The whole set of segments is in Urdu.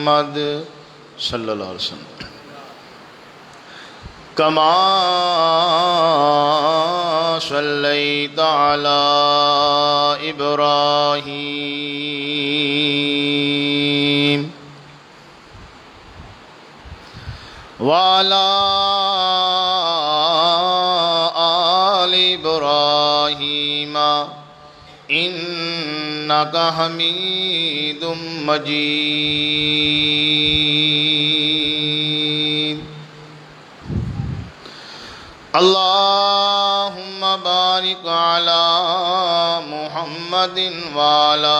محمد صلی اللہ علیہ وسلم کما صلیت علی ابراہیم وعلی آل ابراہیم انک حمید مجید اللہم بارک علی محمد وعلی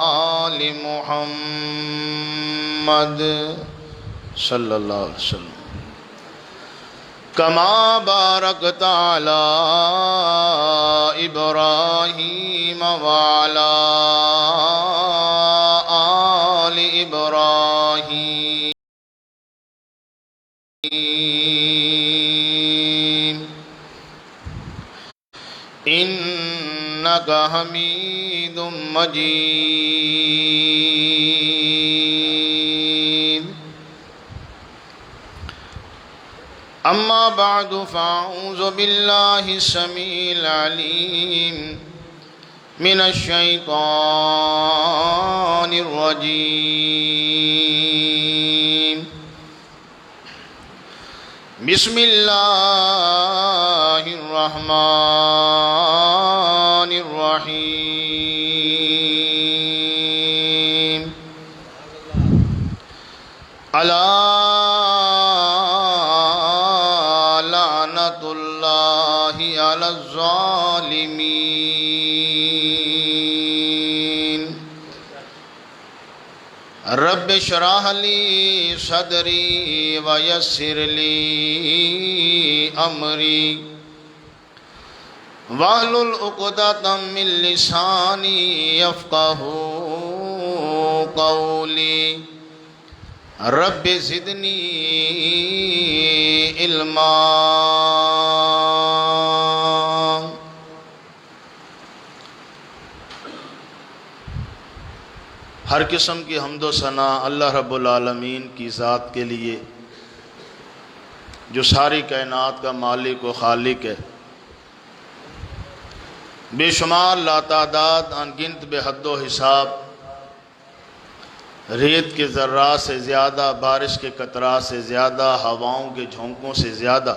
آل محمد صلی اللہ علیہ وسلم کما بارکت علی ابراہیم وعلی آل ابراہیم انک حمید مجید اما بعد فاعوذ باللہ السمیع العلیم من الشیطان الرجیم بسم اللہ الرحمن الرحیم الا لعنت اللہ علی الظالمین رب اشرح لی صدری ویسر لی امری واحلل عقدۃ من لسانی یفقہوا قولی رب زدنی علما ہر قسم کی حمد و ثنا اللہ رب العالمین کی ذات کے لیے جو ساری کائنات کا مالک و خالق ہے، بے شمار لاتعداد انگنت بے حد و حساب ریت کے ذرات سے زیادہ، بارش کے قطرات سے زیادہ، ہواؤں کے جھونکوں سے زیادہ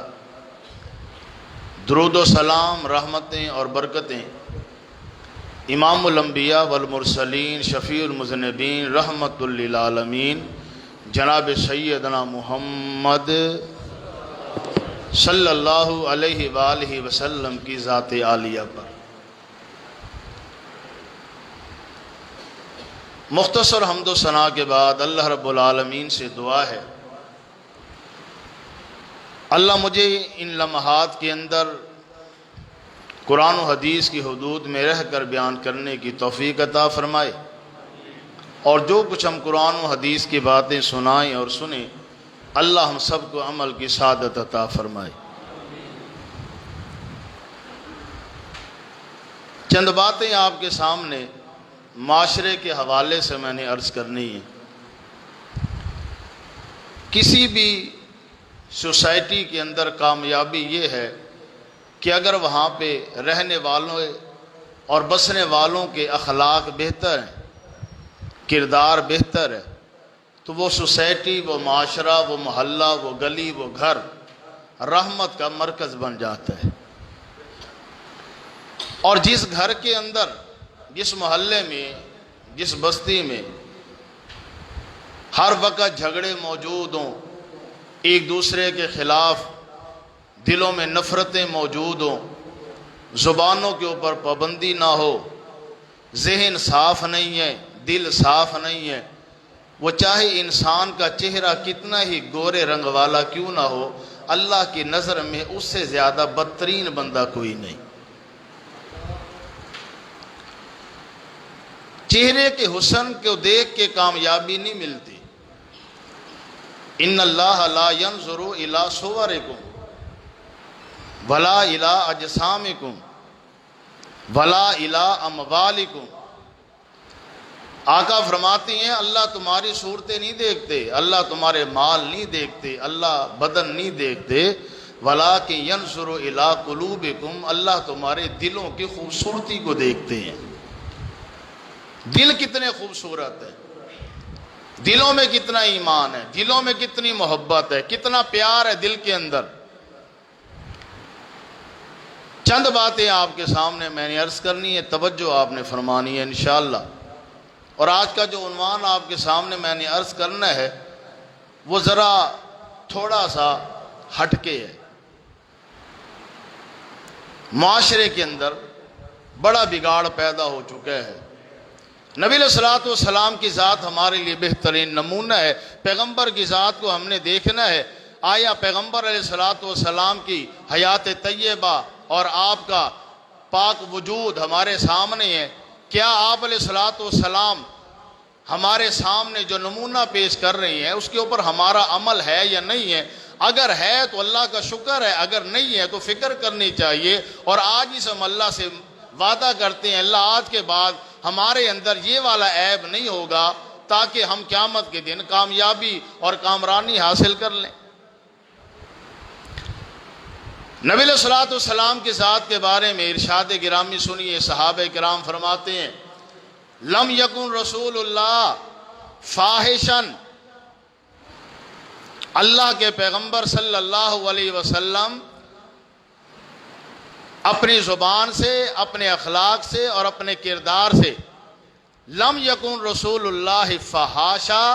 درود و سلام، رحمتیں اور برکتیں امام الانبیاء والمرسلین، شفیع المذنبین، رحمت للعالمین جناب سیدنا محمد صلی اللہ علیہ وآلہ وسلم کی ذات عالیہ پر۔ مختصر حمد و ثنا کے بعد اللہ رب العالمین سے دعا ہے، اللہ مجھے ان لمحات کے اندر قرآن و حدیث کی حدود میں رہ کر بیان کرنے کی توفیق عطا فرمائے، اور جو کچھ ہم قرآن و حدیث کی باتیں سنائیں اور سنیں، اللہ ہم سب کو عمل کی سعادت عطا فرمائے۔ چند باتیں آپ کے سامنے معاشرے کے حوالے سے میں نے عرض کرنی ہے۔ کسی بھی سوسائٹی کے اندر کامیابی یہ ہے کہ اگر وہاں پہ رہنے والوں اور بسنے والوں کے اخلاق بہتر ہیں، کردار بہتر ہے، تو وہ سوسائٹی، وہ معاشرہ، وہ محلہ، وہ گلی، وہ گھر رحمت کا مرکز بن جاتا ہے۔ اور جس گھر کے اندر، جس محلے میں، جس بستی میں ہر وقت جھگڑے موجود ہوں، ایک دوسرے کے خلاف دلوں میں نفرتیں موجود ہوں، زبانوں کے اوپر پابندی نہ ہو، ذہن صاف نہیں ہے، دل صاف نہیں ہے، وہ چاہے انسان کا چہرہ کتنا ہی گورے رنگ والا کیوں نہ ہو، اللہ کی نظر میں اس سے زیادہ بدترین بندہ کوئی نہیں۔ چہرے کے حسن کو دیکھ کے کامیابی نہیں ملتی۔ ان اللہ لا ينظر الى صورکم ولا الى اجسامکم ولا الى اموالکم۔ آقا فرماتی ہیں اللہ تمہاری صورتیں نہیں دیکھتے، اللہ تمہارے مال نہیں دیکھتے، اللہ بدن نہیں دیکھتے، وَلَٰكِن يَنْظُرُ إِلَىٰ قُلُوبِكُمْ، اللہ تمہارے دلوں کی خوبصورتی کو دیکھتے ہیں۔ دل کتنے خوبصورت ہے، دلوں میں کتنا ایمان ہے، دلوں میں کتنی محبت ہے، کتنا پیار ہے دل کے اندر۔ چند باتیں آپ کے سامنے میں نے عرض کرنی ہے، توجہ آپ نے فرمانی ہے انشاءاللہ۔ اور آج کا جو عنوان آپ کے سامنے میں نے عرض کرنا ہے وہ ذرا تھوڑا سا ہٹ کے ہے۔ معاشرے کے اندر بڑا بگاڑ پیدا ہو چکا ہے۔ نبی علیہ الصلوۃ والسلام کی ذات ہمارے لیے بہترین نمونہ ہے، پیغمبر کی ذات کو ہم نے دیکھنا ہے۔ آیا پیغمبر علیہ الصلوۃ والسلام کی حیات طیبہ اور آپ کا پاک وجود ہمارے سامنے ہے، کیا آپ علیہ الصلوۃ والسلام ہمارے سامنے جو نمونہ پیش کر رہی ہیں اس کے اوپر ہمارا عمل ہے یا نہیں ہے؟ اگر ہے تو اللہ کا شکر ہے، اگر نہیں ہے تو فکر کرنی چاہیے۔ اور آج ہی سے ہم اللہ سے وعدہ کرتے ہیں اللہ آج کے بعد ہمارے اندر یہ والا عیب نہیں ہوگا، تاکہ ہم قیامت کے دن کامیابی اور کامرانی حاصل کر لیں۔ نبی علیہ الصلوۃ والسلام کی ذات کے بارے میں ارشاد گرامی سنیے، صحابہ کرام فرماتے ہیں لم یکن رسول اللہ فاحشن، اللہ کے پیغمبر صلی اللہ علیہ وسلم اپنی زبان سے، اپنے اخلاق سے اور اپنے کردار سے، لم یکن رسول اللہ فحاشا،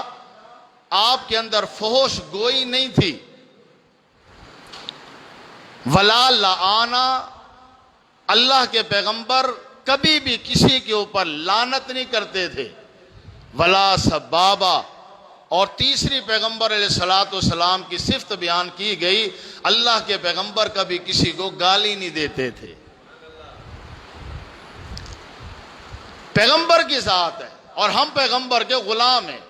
آپ کے اندر فحش گوئی نہیں تھی، ولا لعانا، اللہ کے پیغمبر کبھی بھی کسی کے اوپر لعنت نہیں کرتے تھے، ولا سبابا، اور تیسری پیغمبر علیہ الصلوۃ والسلام کی صفت بیان کی گئی، اللہ کے پیغمبر کبھی کسی کو گالی نہیں دیتے تھے۔ پیغمبر کی ذات ہے اور ہم پیغمبر کے غلام ہیں۔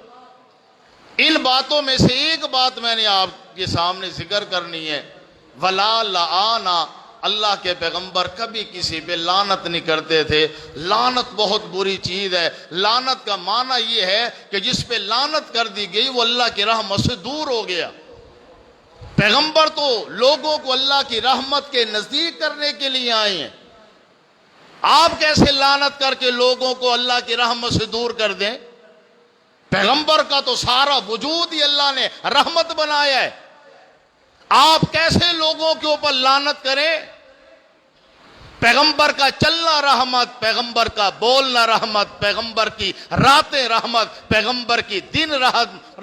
ان باتوں میں سے ایک بات میں نے آپ کے سامنے ذکر کرنی ہے، ولا لعانا، اللہ کے پیغمبر کبھی کسی پہ لعنت نہیں کرتے تھے۔ لعنت بہت بری چیز ہے۔ لعنت کا معنی یہ ہے کہ جس پہ لعنت کر دی گئی وہ اللہ کی رحمت سے دور ہو گیا۔ پیغمبر تو لوگوں کو اللہ کی رحمت کے نزدیک کرنے کے لیے آئے ہیں، آپ کیسے لعنت کر کے لوگوں کو اللہ کی رحمت سے دور کر دیں؟ پیغمبر کا تو سارا وجود ہی اللہ نے رحمت بنایا ہے، آپ کیسے لوگوں کے اوپر لعنت کریں؟ پیغمبر کا چلنا رحمت، پیغمبر کا بولنا رحمت، پیغمبر کی راتیں رحمت، پیغمبر کی دن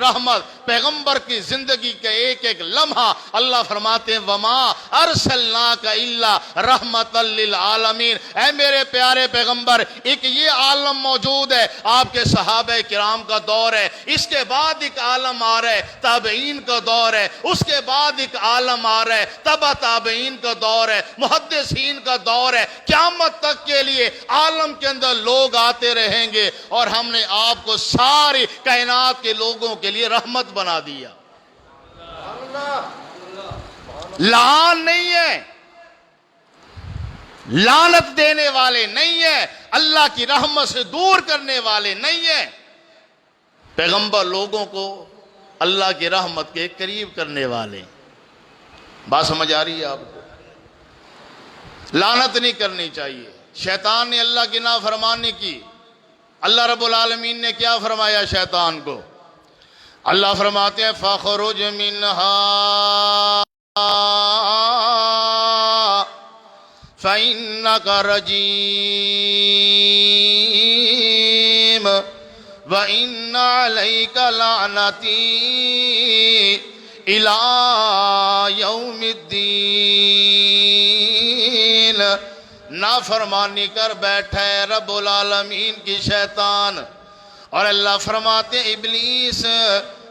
رحمت، پیغمبر کی زندگی کا ایک ایک لمحہ اللہ فرماتے ہیں وما ارسلناک الا رحمت للعالمین۔ اے میرے پیارے پیغمبر، ایک یہ عالم موجود ہے، آپ کے صحابہ کرام کا دور ہے، اس کے بعد ایک عالم آ رہا ہے، تابعین کا دور ہے، اس کے بعد ایک عالم آ رہا ہے، تبع تابعین کا دور ہے، محدثین کا دور ہے۔ قیامت تک کے لیے عالم کے اندر لوگ آتے رہیں گے، اور ہم نے آپ کو ساری کائنات کے لوگوں کے لیے رحمت بنا دیا۔ لعان نہیں ہے، لعنت دینے والے نہیں ہیں، اللہ کی رحمت سے دور کرنے والے نہیں ہیں۔ پیغمبر لوگوں کو اللہ کی رحمت کے قریب کرنے والے۔ بات سمجھ آ رہی ہے آپ کو؟ لعنت نہیں کرنی چاہیے۔ شیطان نے اللہ کی نافرمانی کی، اللہ رب العالمین نے کیا فرمایا شیطان کو؟ اللہ فرماتے ہیں فَخْرُجْ مِنْهَا فَإِنَّكَ رَجِيمٌ وَإِنَّ عَلَيْكَ لَعْنَتِي إِلَىٰ يَوْمِ الدِّينِ۔ نافرمانی کر بیٹھا ہے رب العالمین کی شیطان، اور اللہ فرماتے ہیں ابلیس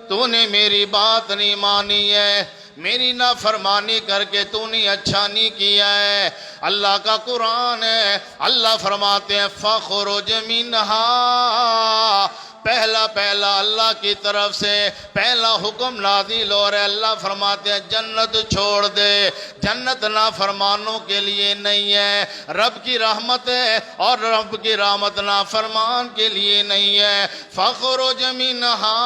تو نے میری بات نہیں مانی ہے، میری نافرمانی کر کے تو نے اچھا نہیں کیا ہے۔ اللہ کا قرآن ہے، اللہ فرماتے ہیں فَخْرُجْ مِنْهَا، پہلا پہلا اللہ کی طرف سے پہلا حکم نازل ہو رہا ہے۔ اللہ فرماتے ہیں جنت چھوڑ دے، جنت نافرمانوں کے لیے نہیں ہے، رب کی رحمت ہے اور رب کی رحمت نافرمان کے لیے نہیں ہے۔ فَاخْرُجْ مِنْهَا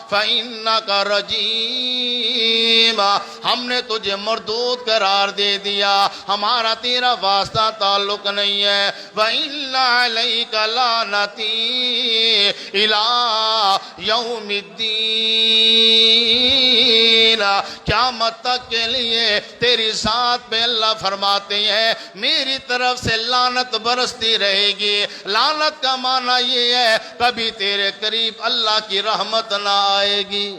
فَإِنَّكَ رَجِيمٌ، ہم نے تجھے مردود قرار دے دیا، ہمارا تیرا واسطہ تعلق نہیں ہے۔ وَإِنَّ عَلَيْكَ لَعْنَتِي إِلَىٰ يَوْمِ الدِّينِ، قیامت تک کے لیے تیری ذات پہ اللہ فرماتے ہیں میری طرف سے لعنت برستی رہے گی۔ لعنت کا معنی یہ ہے کبھی تیرے قریب اللہ کی رحمت نہ آئے گی۔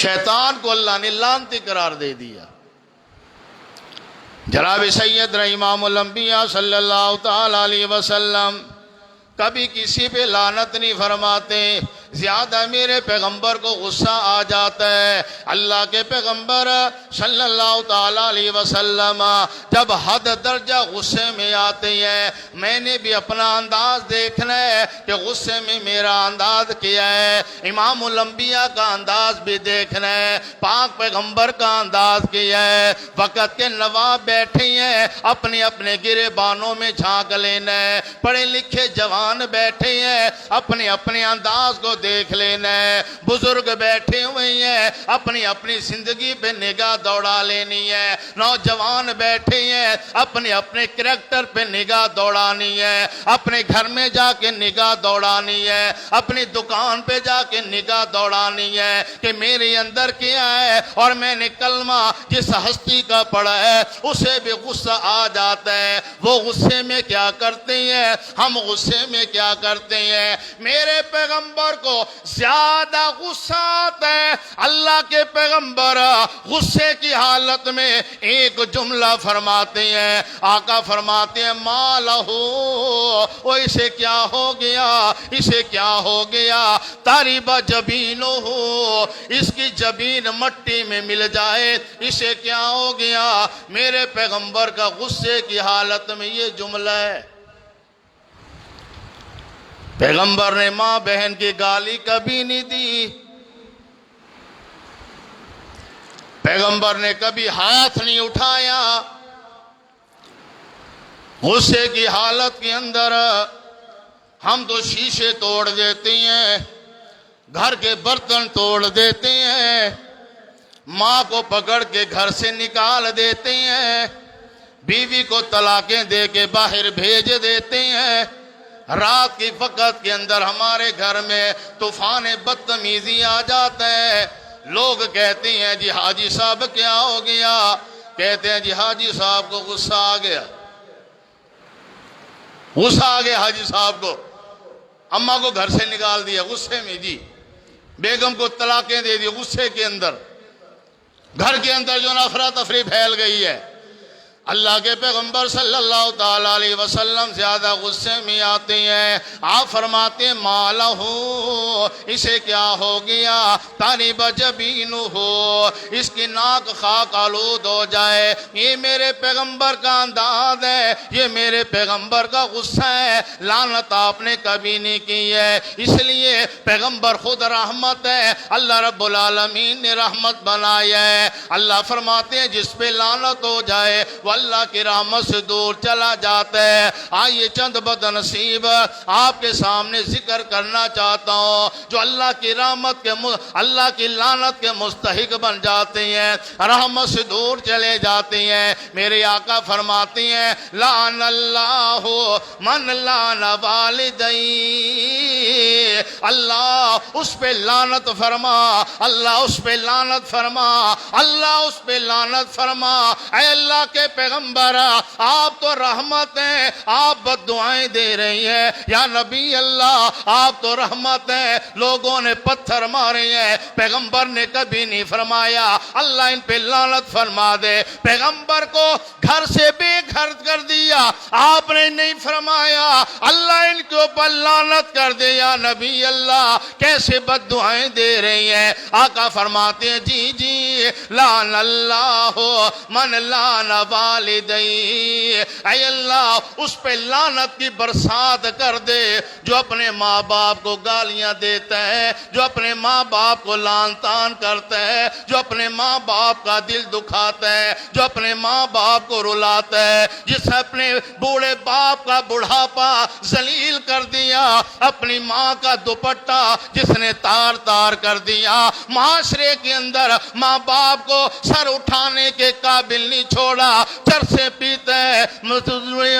شیطان کو اللہ نے لعنتی قرار دے دیا۔ جناب سید امام الانبیاء صلی اللہ تعالی علیہ وسلم کبھی کسی پہ لعنت نہیں فرماتے، زیادہ میرے پیغمبر کو غصہ آ جاتا ہے۔ اللہ کے پیغمبر صلی اللہ تعالیٰ علیہ وسلم جب حد درجہ غصے میں آتے ہیں، میں نے بھی اپنا انداز دیکھنا ہے کہ غصے میں میرا انداز کیا ہے، امام الانبیاء کا انداز بھی دیکھنا ہے، پاک پیغمبر کا انداز کیا ہے۔ وقت کے نواب بیٹھے ہیں، اپنے اپنے گریبانوں میں جھانک لینا ہے، پڑھے لکھے جوان بیٹھے ہیں، اپنے اپنے انداز کو دیکھ لینا ہے، بزرگ بیٹھے ہوئے ہیں، اپنی اپنی زندگی پہ نگاہ دوڑا لینی ہے، نوجوان بیٹھے ہیں، اپنے اپنے کریکٹر پہ نگاہ دوڑانی ہے، اپنے گھر میں جا کے نگاہ دوڑانی ہے، اپنی دکان پہ جا کے نگاہ دوڑانی ہے کہ میرے اندر کیا ہے۔ اور میں نے کلمہ جس ہستی کا پڑھا ہے اسے بھی غصہ آ جاتا ہے، وہ غصے میں کیا کرتے ہیں، ہم غصے میں کیا کرتے ہیں۔ میرے پیغمبر کو زیادہ غصہ آتا ہے، اللہ کے پیغمبر غصے کی حالت میں ایک جملہ فرماتے ہیں، آقا فرماتے ہیں ما لہو، وہ اسے کیا ہو گیا، اسے کیا ہو گیا، تاریبہ جبینو ہو، اس کی جبین مٹی میں مل جائے، اسے کیا ہو گیا۔ میرے پیغمبر کا غصے کی حالت میں یہ جملہ ہے۔ پیغمبر نے ماں بہن کی گالی کبھی نہیں دی، پیغمبر نے کبھی ہاتھ نہیں اٹھایا۔ غصے کی حالت کے اندر ہم تو شیشے توڑ دیتے ہیں، گھر کے برتن توڑ دیتے ہیں، ماں کو پکڑ کے گھر سے نکال دیتے ہیں، بیوی کو طلاقیں دے کے باہر بھیج دیتے ہیں۔ رات کی وقت کے اندر ہمارے گھر میں طوفان بدتمیزی آ جاتا ہے، لوگ کہتے ہیں جی حاجی صاحب کیا ہو گیا، کہتے ہیں جی حاجی صاحب کو غصہ آ گیا، غصہ آ گیا حاجی صاحب کو، اماں کو گھر سے نکال دیا غصے میں، جی بیگم کو طلاقیں دے دی غصے کے اندر، گھر کے اندر جو افراتفری پھیل گئی ہے۔ اللہ کے پیغمبر صلی اللہ تعالیٰ علیہ وسلم زیادہ غصے میں آتے ہیں، آپ فرماتے ہیں ما لہو، اسے کیا ہو گیا، تاریبہ جبینو ہو، اس کی ناک خاک آلود ہو جائے۔ یہ میرے پیغمبر کا انداز ہے، یہ میرے پیغمبر کا غصہ ہے، لعنت آپ نے کبھی نہیں کی ہے۔ اس لیے پیغمبر خود رحمت ہے، اللہ رب العالمین نے رحمت بنایا ہے۔ اللہ فرماتے ہیں جس پہ لعنت ہو جائے وہ اللہ کی رحمت سے دور چلا جاتا ہے۔ آئیے چند بدنصیب آپ کے سامنے ذکر کرنا چاہتا ہوں جو اللہ کی رحمت کے اللہ کی لعنت کے مستحق بن جاتے ہیں، رحمت سے دور چلے جاتے ہیں۔ میرے آقا فرماتے ہیں لعن اللہ من لعن والدی، اللہ اس پہ لعنت فرما، اللہ اس پہ لعنت فرما، اللہ اس پہ لعنت فرما۔ اے اللہ کے پیغمبر آپ تو رحمت ہیں، آپ بد دعائیں دے رہی ہیں، یا نبی اللہ آپ تو رحمت ہیں، لوگوں نے پتھر مارے ہیں، پیغمبر نے کبھی نہیں فرمایا اللہ ان پہ لعنت فرما دے۔ پیغمبر کو گھر سے بے گھر کر دیا، آپ نے نہیں فرمایا اللہ ان کے اوپر لعنت کر دے، یا نبی نبی اللہ کیسے بد دعائیں دے رہی ہیں؟ آقا فرماتے ہیں جی جی لعن اللہ من لعن والدی، اے اللہ اس پہ لعنت کی برسات کر دے جو اپنے ماں باپ کو گالیاں دیتا ہے، جو اپنے ماں باپ کو لعن طعن کرتا ہے، جو اپنے ماں باپ کا دل دکھاتا ہے، جو اپنے ماں باپ کو رلاتا ہے، جس نے اپنے بوڑھے باپ کا بڑھاپا ذلیل کر دیا، اپنی ماں کا دوپٹہ جس نے تار تار کر دیا، معاشرے کے اندر ماں باپ کو سر اٹھانے کے قابل نہیں چھوڑا، چرسے پیتا ہے،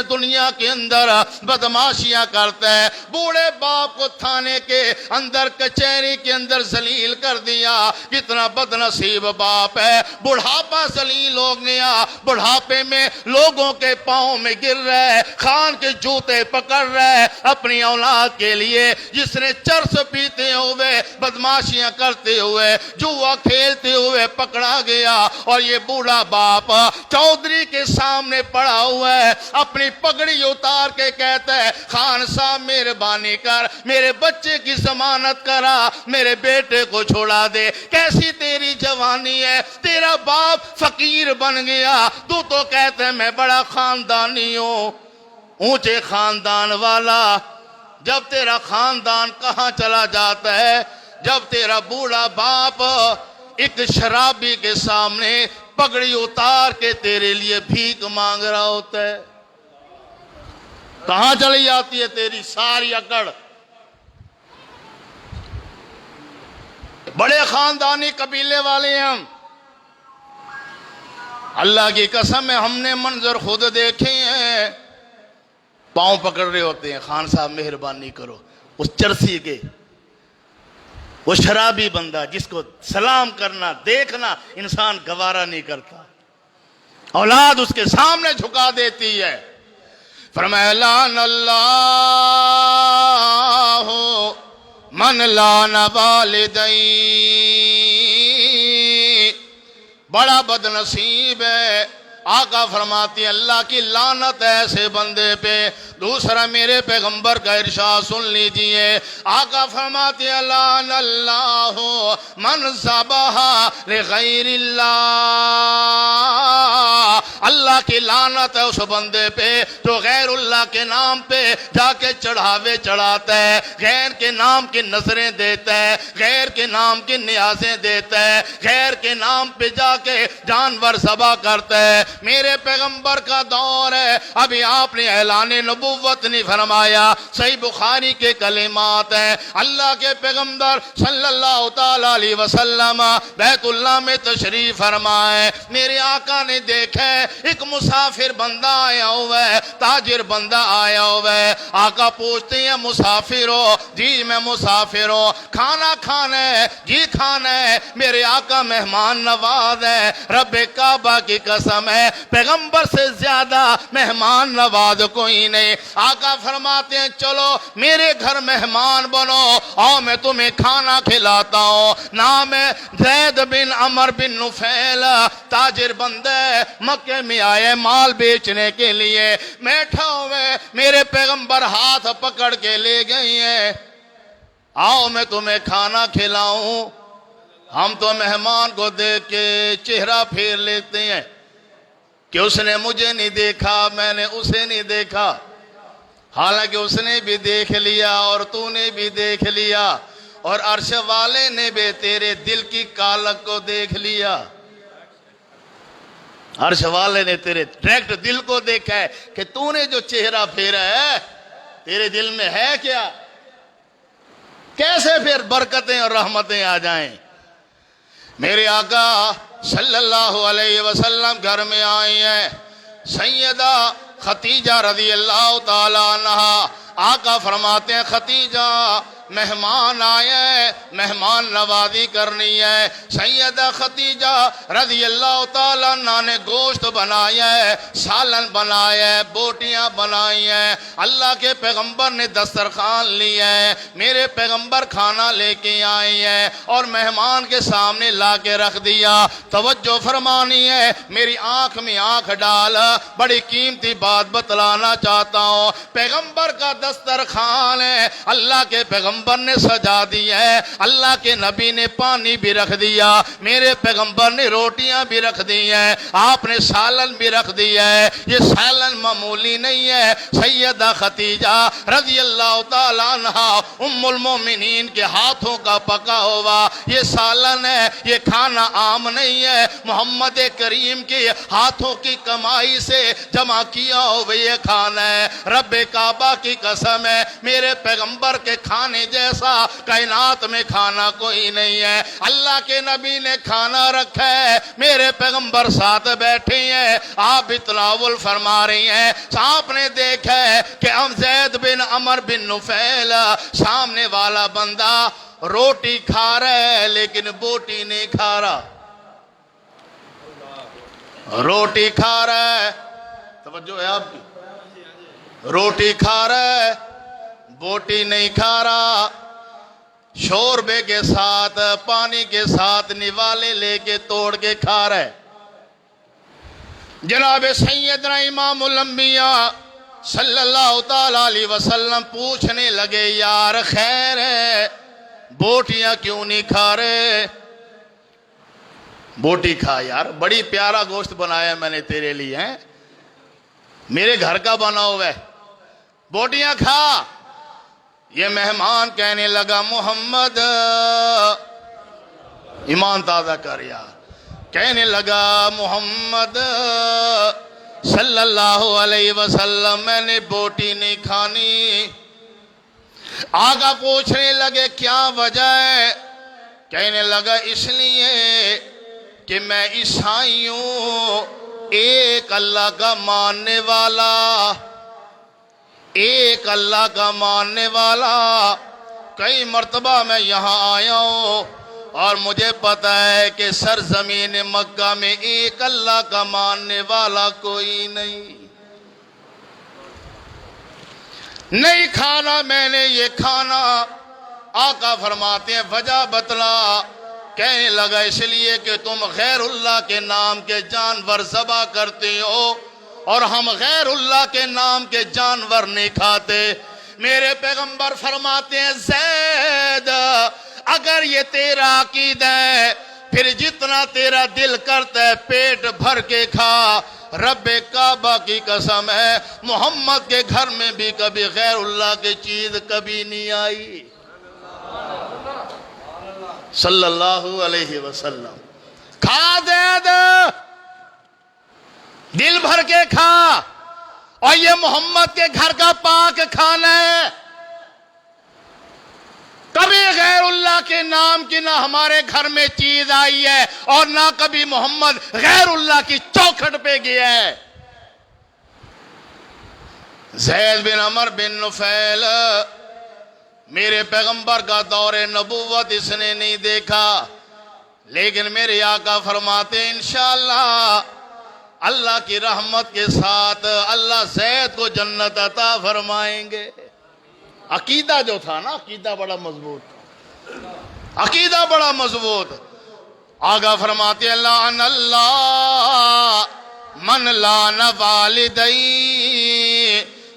دنیا کے اندر بدماشیاں کرتا ہے، بوڑھے باپ کو تھانے کے اندر کچہری کے اندر ذلیل کر دیا، کتنا بد نصیب باپ ہے، بڑھاپا ذلیل ہو گیا، بڑھاپے میں لوگوں کے پاؤں میں گر رہا ہے، خان کے جوتے پکڑ رہا ہے اپنی اولاد کے لیے، جس نے چرس پیتے ہوئے بدماشیاں کرتے ہوئے جوا کھیلتے ہوئے پکڑا گیا، اور یہ بوڑھا باپ چودھری کے سامنے پڑا ہوا ہے، اپنی پگڑی اتار کے کہتا ہے خان صاحب مہربانی کر میرے بچے کی ضمانت کرا، میرے بیٹے کو چھوڑا دے، کیسی تیری جوانی ہے، تیرا باپ فقیر بن گیا، تو کہتا ہے میں بڑا خاندانی ہوں، اونچے خاندان والا، جب تیرا خاندان کہاں چلا جاتا ہے جب تیرا بوڑھا باپ ایک شرابی کے سامنے پگڑی اتار کے تیرے لیے بھیک مانگ رہا ہوتا ہے، کہاں چلی جاتی ہے تیری ساری اکڑ؟ بڑے خاندانی قبیلے والے ہم، اللہ کی قسم ہے ہم نے منظر خود دیکھے ہیں، پاؤں پکڑ رہے ہوتے ہیں خان صاحب مہربانی کرو، اس چرسی کے وہ شرابی بندہ جس کو سلام کرنا دیکھنا انسان گوارا نہیں کرتا، اولاد اس کے سامنے جھکا دیتی ہے، فرمایا لعن اللہ من لعن والدی، بڑا بد نصیب ہے، آقا فرماتی اللہ کی لعنت ایسے بندے پہ۔ دوسرا میرے پیغمبر کا ارشاد سن لیجئے، آقا فرماتی لعن اللہ من ذبح لغیر اللہ، اللہ کی لعنت ہے اس بندے پہ جو غیر اللہ کے نام پہ جا کے چڑھاوے چڑھاتا ہے، غیر کے نام کی نظریں دیتا ہے، غیر کے نام کی نیازیں دیتا ہے، غیر کے نام پہ جا کے جانور ذبح کرتا ہے۔ میرے پیغمبر کا دور ہے، ابھی آپ نے اعلان نبوت نہیں فرمایا، صحیح بخاری کے کلمات ہیں، اللہ کے پیغمبر صلی اللہ تعالی علیہ وسلم بیت اللہ میں تشریف فرمائے، میرے آقا نے دیکھا ایک مسافر بندہ آیا ہوا ہے، تاجر بندہ آیا ہوا ہے، آقا پوچھتے ہیں مسافر ہو؟ جی میں مسافر ہوں، کھانا کھانا ہے؟ جی کھانا ہے۔ میرے آقا مہمان نواز ہے، رب کعبہ کی قسم ہے پیغمبر سے زیادہ مہمان نواز کوئی نہیں۔ آقا فرماتے ہیں چلو میرے گھر مہمان بنو اور میں تمہیں کھانا کھلاتا ہوں۔ نام ہے زید بن عمر بن نفیل، تاجر بندہ مکے میں آئے مال بیچنے کے لیے، بیٹھا ہوئے میرے پیغمبر ہاتھ پکڑ کے لے گئی ہیں، آؤ میں تمہیں کھانا کھلاؤں۔ ہم تو مہمان کو دیکھ کے چہرہ پھیر لیتے ہیں کہ اس نے مجھے نہیں دیکھا، میں نے اسے نہیں دیکھا، حالانکہ اس نے بھی دیکھ لیا اور تو نے بھی دیکھ لیا، اور عرش والے نے بھی تیرے دل کی کالک کو دیکھ لیا، عرش والے نے تیرے ڈائریکٹ دل کو دیکھا ہے کہ تو نے جو چہرہ پھیرا ہے تیرے دل میں ہے کیا، کیسے پھر برکتیں اور رحمتیں آ جائیں۔ میرے آقا صلی اللہ علیہ وسلم گھر میں آئی ہیں، سیدہ خدیجہ رضی اللہ تعالی عنہا، آقا فرماتے ہیں خدیجہ مہمان آئے ہیں، مہمان نوازی کرنی ہے۔ سیدہ خدیجہ رضی اللہ تعالیٰ عنہ نے گوشت بنایا ہے، سالن بنایا ہے، بوٹیاں بنائی ہیں، اللہ کے پیغمبر نے دسترخوان لیا ہے، میرے پیغمبر کھانا لے کے آئی ہیں اور مہمان کے سامنے لا کے رکھ دیا۔ توجہ فرمانی ہے، میری آنکھ میں آنکھ ڈال، بڑی قیمتی بات بتلانا چاہتا ہوں۔ پیغمبر کا دسترخوان ہے، اللہ کے پیغمبر پیغمبر نے سجا دی ہے، اللہ کے نبی نے پانی بھی رکھ دیا، میرے پیغمبر نے روٹیاں بھی رکھ دی ہیں، آپ نے سالن بھی رکھ دیا ہے۔ یہ سالن معمولی نہیں ہے، سیدہ خدیجہ رضی اللہ تعالیٰ عنہ ام المومنین کے ہاتھوں کا پکا ہوا یہ سالن ہے، یہ کھانا عام نہیں ہے، محمد کریم کے ہاتھوں کی کمائی سے جمع کیا ہوا یہ کھانا ہے۔ رب کعبہ کی قسم ہے، میرے پیغمبر کے کھانے جیسا کائنات میں کھانا کوئی نہیں ہے۔ اللہ کے نبی نے کھانا رکھا ہے، میرے پیغمبر ساتھ بیٹھے ہیں، آپ تناول فرما رہی ہیں۔ آپ نے دیکھا ہے کہ زید بن عمر بن نفیل سامنے والا بندہ روٹی کھا رہا ہے لیکن بوٹی نہیں کھا رہا، روٹی کھا رہا ہے، توجہ ہے آپ کی، روٹی کھا رہا ہے بوٹی نہیں کھا رہا، شوربے کے ساتھ پانی کے ساتھ نوالے لے کے توڑ کے کھا رہا ہے۔ جناب سیدنا امام الانبیاء صلی اللہ تعالیٰ علیہ وسلم پوچھنے لگے، یار خیر ہے بوٹیاں کیوں نہیں کھا رہے؟ بوٹی کھا یار، بڑی پیارا گوشت بنایا میں نے تیرے لیے، ہیں میرے گھر کا بنا ہوا ہے، بوٹیاں کھا۔ یہ مہمان کہنے لگا، محمد ایمان تازہ کر یار، کہنے لگا محمد صلی اللہ علیہ وسلم میں نے بوٹی نہیں کھانی۔ آقا پوچھنے لگے کیا وجہ ہے؟ کہنے لگا اس لیے کہ میں عیسائی ہوں، ایک اللہ کا ماننے والا، ایک اللہ کا ماننے والا، کئی مرتبہ میں یہاں آیا ہوں اور مجھے پتہ ہے کہ سرزمین مکہ میں ایک اللہ کا ماننے والا کوئی نہیں کھانا میں نے یہ کھانا۔ آقا فرماتے ہیں وجہ بتلا، کہنے لگا اس لیے کہ تم غیر اللہ کے نام کے جانور ذبح کرتے ہو اور ہم غیر اللہ کے نام کے جانور نہیں کھاتے۔ میرے پیغمبر فرماتے ہیں زید اگر یہ تیرا عقیدہ ہے پھر جتنا تیرا دل کرتا ہے پیٹ بھر کے کھا، رب کعبہ کی قسم ہے محمد کے گھر میں بھی کبھی غیر اللہ کی چیز کبھی نہیں آئی صلی اللہ علیہ وسلم۔ کھا زید، دل بھر کے کھا، اور یہ محمد کے گھر کا پاک کھانا ہے، کبھی غیر اللہ کے نام کی نہ ہمارے گھر میں چیز آئی ہے اور نہ کبھی محمد غیر اللہ کی چوکھٹ پہ گیا ہے۔ زید بن عمر بن نفیل میرے پیغمبر کا دور نبوت اس نے نہیں دیکھا، لیکن میرے آقا فرماتے انشاءاللہ اللہ کی رحمت کے ساتھ اللہ زید کو جنت عطا فرمائیں گے۔ عقیدہ جو تھا نا، عقیدہ بڑا مضبوط تھا، عقیدہ بڑا مضبوط۔ آقا فرماتے ہیں لعن اللہ من لعن والدی،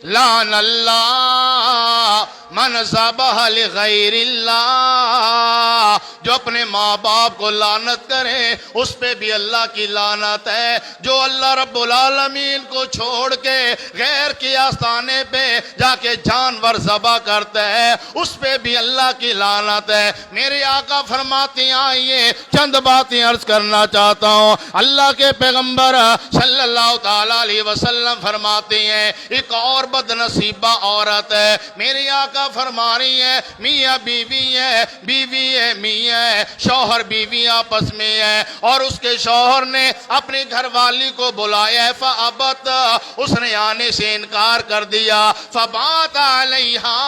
لعن اللہ من ذبح لغیر اللہ، جو اپنے ماں باپ کو لعنت کرے اس پہ بھی اللہ کی لعنت ہے، جو اللہ رب العالمین کو چھوڑ کے غیر کے آستانے پہ جا کے جانور ذبح کرتا ہے اس پہ بھی اللہ کی لعنت ہے۔ میرے آقا فرماتے ہیں آئیے چند باتیں عرض کرنا چاہتا ہوں۔ اللہ کے پیغمبر صلی اللہ تعالیٰ علیہ وسلم فرماتے ہیں ایک اور بد نصیبہ عورت ہے، میرے آقا فرما رہی ہے میاں بیوی ہے، بیوی ہے میاں ہے، شوہر بیوی آپس میں ہے اور اس کے شوہر نے اپنی گھر والی کو بلایا ہے، فابت، اس نے آنے سے انکار کر دیا، فبات علیہا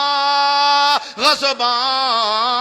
غضبان،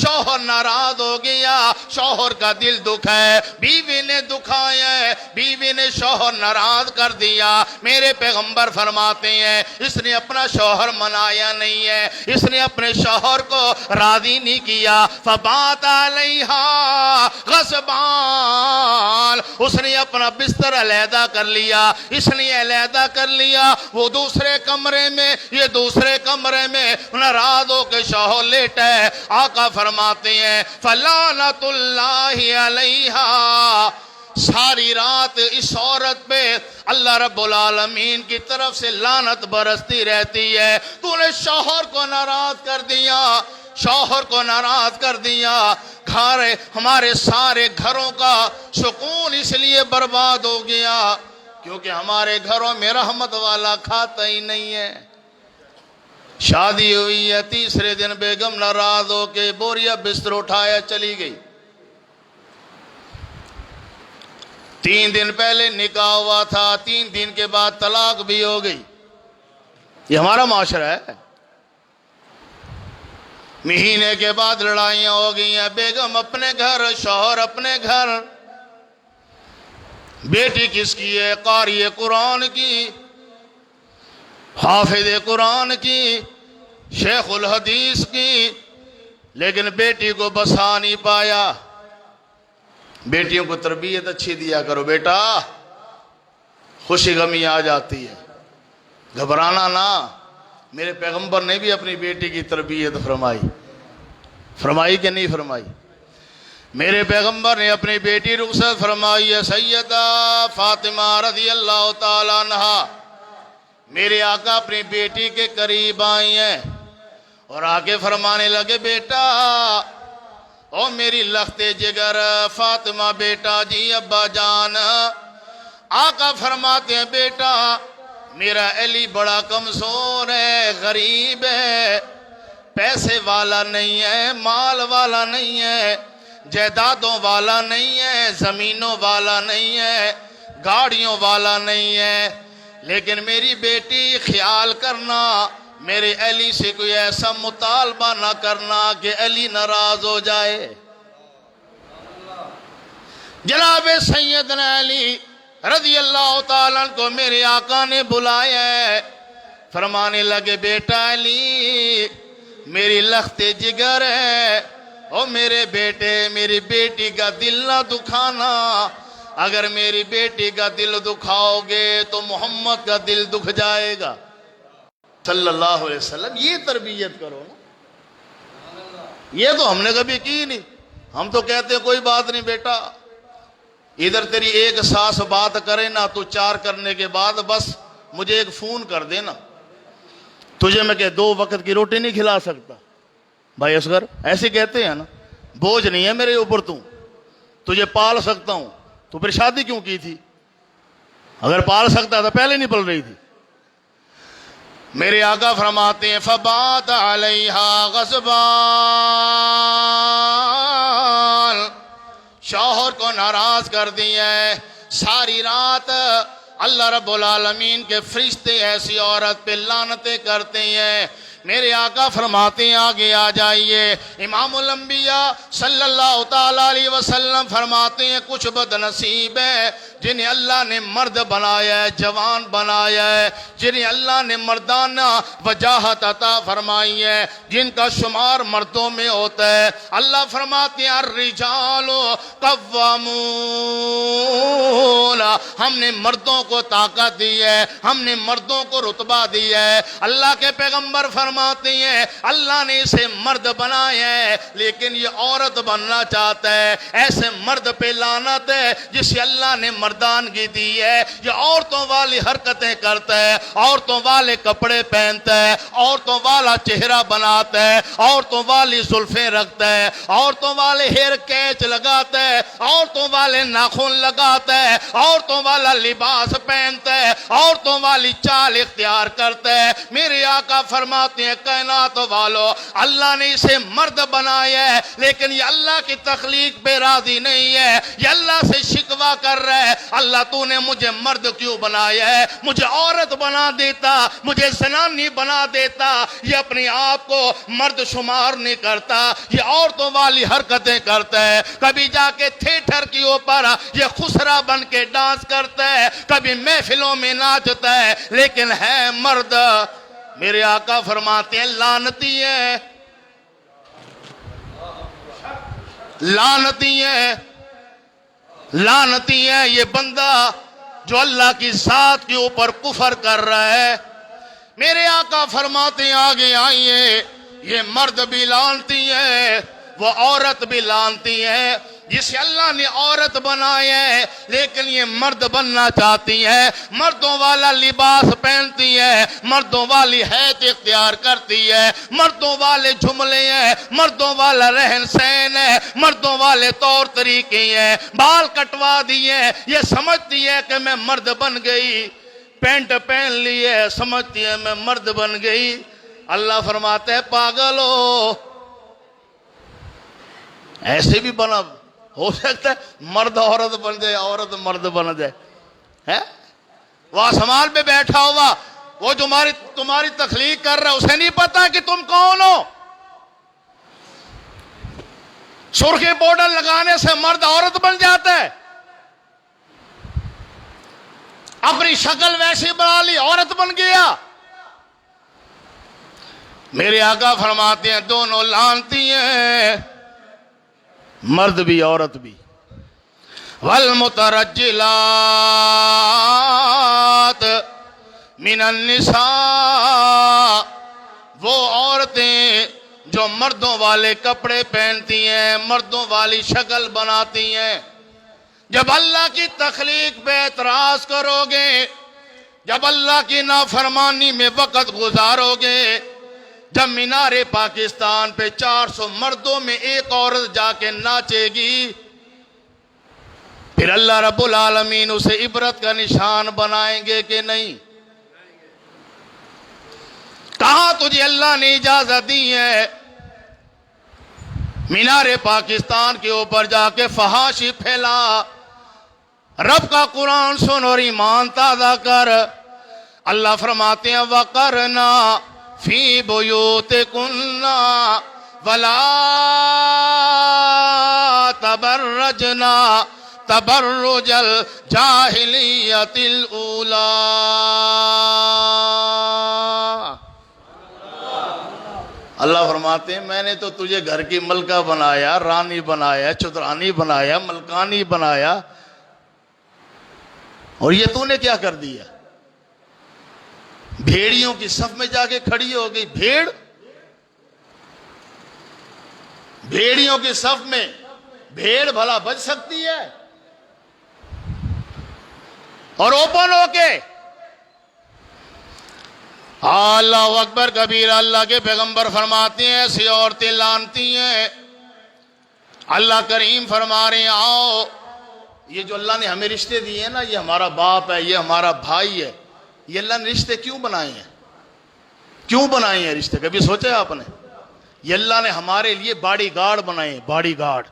شوہر شوہر ناراض ہو گیا، شوہر کا دل دکھا ہے، بیوی نے دکھایا ہے، بیوی نے شوہر ناراض کر دیا۔ میرے پیغمبر فرماتے ہیں اس نے اپنا شوہر منایا نہیں ہے، اس نے اپنے شوہر کو راضی نہیں کیا۔ فبات علیہا غصبان، اس نے اپنا بستر علیحدہ کر لیا، اس نے علیحدہ کر لیا، وہ دوسرے کمرے میں، یہ دوسرے کمرے میں، ناراض ہو کے شوہر لیٹا ہے۔ آقا فرماتے ہیں فلعنت اللہ علیہا، ساری رات اس عورت پہ اللہ رب العالمین کی طرف سے لعنت برستی رہتی ہے۔ تو نے شوہر کو ناراض کر دیا، شوہر کو ناراض کر دیا، گھر ہمارے سارے گھروں کا سکون اس لیے برباد ہو گیا کیونکہ ہمارے گھروں میں رحمت والا کھاتا ہی نہیں ہے۔ شادی ہوئی ہے، تیسرے دن بیگم ناراض ہو کے بوریا بستر اٹھایا چلی گئی۔ 3 دن پہلے نکاح ہوا تھا، 3 دن کے بعد طلاق بھی ہو گئی۔ یہ ہمارا معاشرہ ہے۔ مہینے کے بعد لڑائیاں ہو گئی ہیں، بیگم اپنے گھر، شوہر اپنے گھر۔ بیٹی کس کی ہے؟ قاری قرآن کی، حافظ قرآن کی، شیخ الحدیث کی، لیکن بیٹی کو بسا نہیں پایا۔ بیٹیوں کو تربیت اچھی دیا کرو بیٹا، خوشی غمی آ جاتی ہے، گھبرانا نہ۔ میرے پیغمبر نے بھی اپنی بیٹی کی تربیت فرمائی کہ نہیں فرمائی؟ میرے پیغمبر نے اپنی بیٹی رخصت فرمائی ہے، سیدہ فاطمہ رضی اللہ تعالیٰ عنہا۔ میرے آقا اپنی بیٹی کے قریب آئی ہیں اور آگے فرمانے لگے بیٹا، او میری لخت جگر فاطمہ بیٹا جی ابا جان۔ آقا فرماتے ہیں بیٹا میرا علی بڑا کمزور ہے، غریب ہے، پیسے والا نہیں ہے، مال والا نہیں ہے، جائیدادوں والا نہیں ہے، زمینوں والا نہیں ہے، گاڑیوں والا نہیں ہے، لیکن میری بیٹی خیال کرنا میرے علی سے کوئی ایسا مطالبہ نہ کرنا کہ علی ناراض ہو جائے۔ جناب سیدنا علی رضی اللہ تعالیٰ کو میرے آقا نے بلایا ہے، فرمانے لگے بیٹا علی میری لخت جگر ہے، او میرے بیٹے میری بیٹی کا دل نہ دکھانا، اگر میری بیٹی کا دل دکھاؤ گے تو محمد کا دل دکھ جائے گا صلی اللہ علیہ وسلم۔ یہ تربیت کرو نا، یہ تو ہم نے کبھی کی نہیں۔ ہم تو کہتے ہیں کوئی بات نہیں بیٹا، ادھر تیری ایک ساس بات کرے نا تو 4 کرنے کے بعد بس مجھے ایک فون کر دینا، تجھے میں کہ 2 وقت کی روٹی نہیں کھلا سکتا۔ بھائی اصغر ایسے کہتے ہیں نا، بوجھ نہیں ہے میرے اوپر، تجھے پال سکتا ہوں، تو پھر شادی کیوں کی تھی؟ اگر پال سکتا تو پہلے نہیں پل رہی تھی۔ میرے آقا فرماتے ہیں فبات علیہا غصبان، شوہر کو ناراض کر دیا ہے۔ ساری رات اللہ رب العالمین کے فرشتے ایسی عورت پہ لعنتیں کرتے ہیں۔ میرے آقا فرماتے ہیں آگے آ جائیے، امام الانبیاء صلی اللہ تعالیٰ علیہ وسلم فرماتے ہیں کچھ بد نصیب ہیں جنہیں اللہ نے مرد بنایا ہے، جوان بنایا ہے، جنہیں اللہ نے مردانہ وجاہت عطا فرمائی ہے، جن کا شمار مردوں میں ہوتا ہے۔ اللہ فرماتے ہیں الرجال قوامون، ہم نے مردوں کو طاقت دی ہے، ہم نے مردوں کو رتبہ دیا ہے۔ اللہ کے پیغمبر فرماتے ہیں اللہ نے اسے مرد بنایا ہے لیکن یہ عورت بننا چاہتا ہے۔ ایسے مرد پہ لعنت ہے جسے اللہ نے مردانگی دی ہے، یہ عورتوں والی حرکتیں کرتا ہے، عورتوں والے کپڑے پہنتا ہے، عورتوں والا چہرہ بناتا ہے، عورتوں والی زلفیں رکھتا ہے، عورتوں والے ہیئر کیچ لگاتا ہے، عورتوں والے ناخن لگاتا ہے، عورتوں والا لباس پہنتا ہے، عورتوں والی چال اختیار کرتا ہے۔ میرے آقا فرماتے فرماتے ہیں کائنات والو اللہ نے اسے مرد بنایا ہے، لیکن یہ اللہ کی تخلیق پہ راضی نہیں ہے، یہ اللہ سے شکوہ کر رہا ہے، اللہ تو نے مجھے مرد کیوں بنایا ہے، مجھے عورت بنا دیتا، مجھے زنانی بنا دیتا۔ یہ اپنے آپ کو مرد شمار نہیں کرتا، یہ عورتوں والی حرکتیں کرتا ہے، کبھی جا کے تھیٹر کی اوپر یہ خسرا بن کے ڈانس کرتا ہے، کبھی محفلوں میں ناچتا ہے، لیکن ہے مرد۔ میرے آقا فرماتے ہیں لعنتی ہے، لعنتی ہے، لعنتی ہے یہ بندہ جو اللہ کی ذات کے اوپر کفر کر رہا ہے۔ میرے آقا فرماتے ہیں آگے آئیے، یہ مرد بھی لعنتی ہے، وہ عورت بھی لعنتی ہے، جسے اللہ نے عورت بنایا ہے لیکن یہ مرد بننا چاہتی ہے، مردوں والا لباس پہنتی ہے، مردوں والی حیث اختیار کرتی ہے، مردوں والے جملے ہیں، مردوں والا رہن سہن ہے، مردوں والے طور طریقے ہیں، بال کٹوا دیے، یہ سمجھتی ہے کہ میں مرد بن گئی، پینٹ پہن لی ہے، سمجھتی ہے میں مرد بن گئی۔ اللہ فرماتے ہیں پاگل ہو، ایسے بھی بنا ہو سکتا ہے مرد عورت بن جائے، عورت مرد بن جائے ہے؟ وہ آسمان پہ بیٹھا ہوا وہ جو تمہاری تخلیق کر رہا ہے اسے نہیں پتا کہ تم کون ہو؟ سرخی پاؤڈر لگانے سے مرد عورت بن جاتا ہے، اپنی شکل ویسی بنا لی عورت بن گیا۔ میرے آقا فرماتے ہیں دونوں لعنتی ہیں، مرد بھی عورت بھی۔ والمترجلات من النساء، وہ عورتیں جو مردوں والے کپڑے پہنتی ہیں، مردوں والی شکل بناتی ہیں۔ جب اللہ کی تخلیق پہ اعتراض کرو گے، جب اللہ کی نافرمانی میں وقت گزارو گے، جب مینار پاکستان پہ 400 مردوں میں ایک عورت جا کے ناچے گی، پھر اللہ رب العالمین اسے عبرت کا نشان بنائیں گے کہ نہیں؟ کہاں تجھے اللہ نے اجازت دی ہے مینار پاکستان کے اوپر جا کے فحاشی پھیلا، رب کا قرآن سن اور ایمان تازہ کر۔ اللہ فرماتے ہیں وَقَرْنَا فِي بُيُوتِكُنَّ وَلَا تَبَرَّجْنَا تَبَرُّجَ الْجَاهِلِيَّةِ الْأُولَى۔ اللہ فرماتے ہیں میں نے تو تجھے گھر کی ملکہ بنایا، رانی بنایا، چترانی بنایا، ملکانی بنایا، اور یہ تو نے کیا کر دیا؟ بھیڑیوں کی صف میں جا کے کھڑی ہو گئی۔ بھیڑیوں کی صف میں بھیڑ بھلا بچ سکتی ہے؟ اور اوپن ہو کے اللہ اکبر کبیر، اللہ کے پیغمبر فرماتے ہیں ایسی عورتیں لعنتی ہیں۔ اللہ کریم فرما رہے ہیں آؤ، یہ جو اللہ نے ہمیں رشتے دیے ہیں نا، یہ ہمارا باپ ہے، یہ ہمارا بھائی ہے، یہ اللہ نے رشتے کیوں بنائے ہیں؟ کیوں بنائے ہیں رشتے؟ کبھی سوچا آپ نے؟ یہ اللہ نے ہمارے لیے باڈی گارڈ بنائے ہیں، باڈی گارڈ۔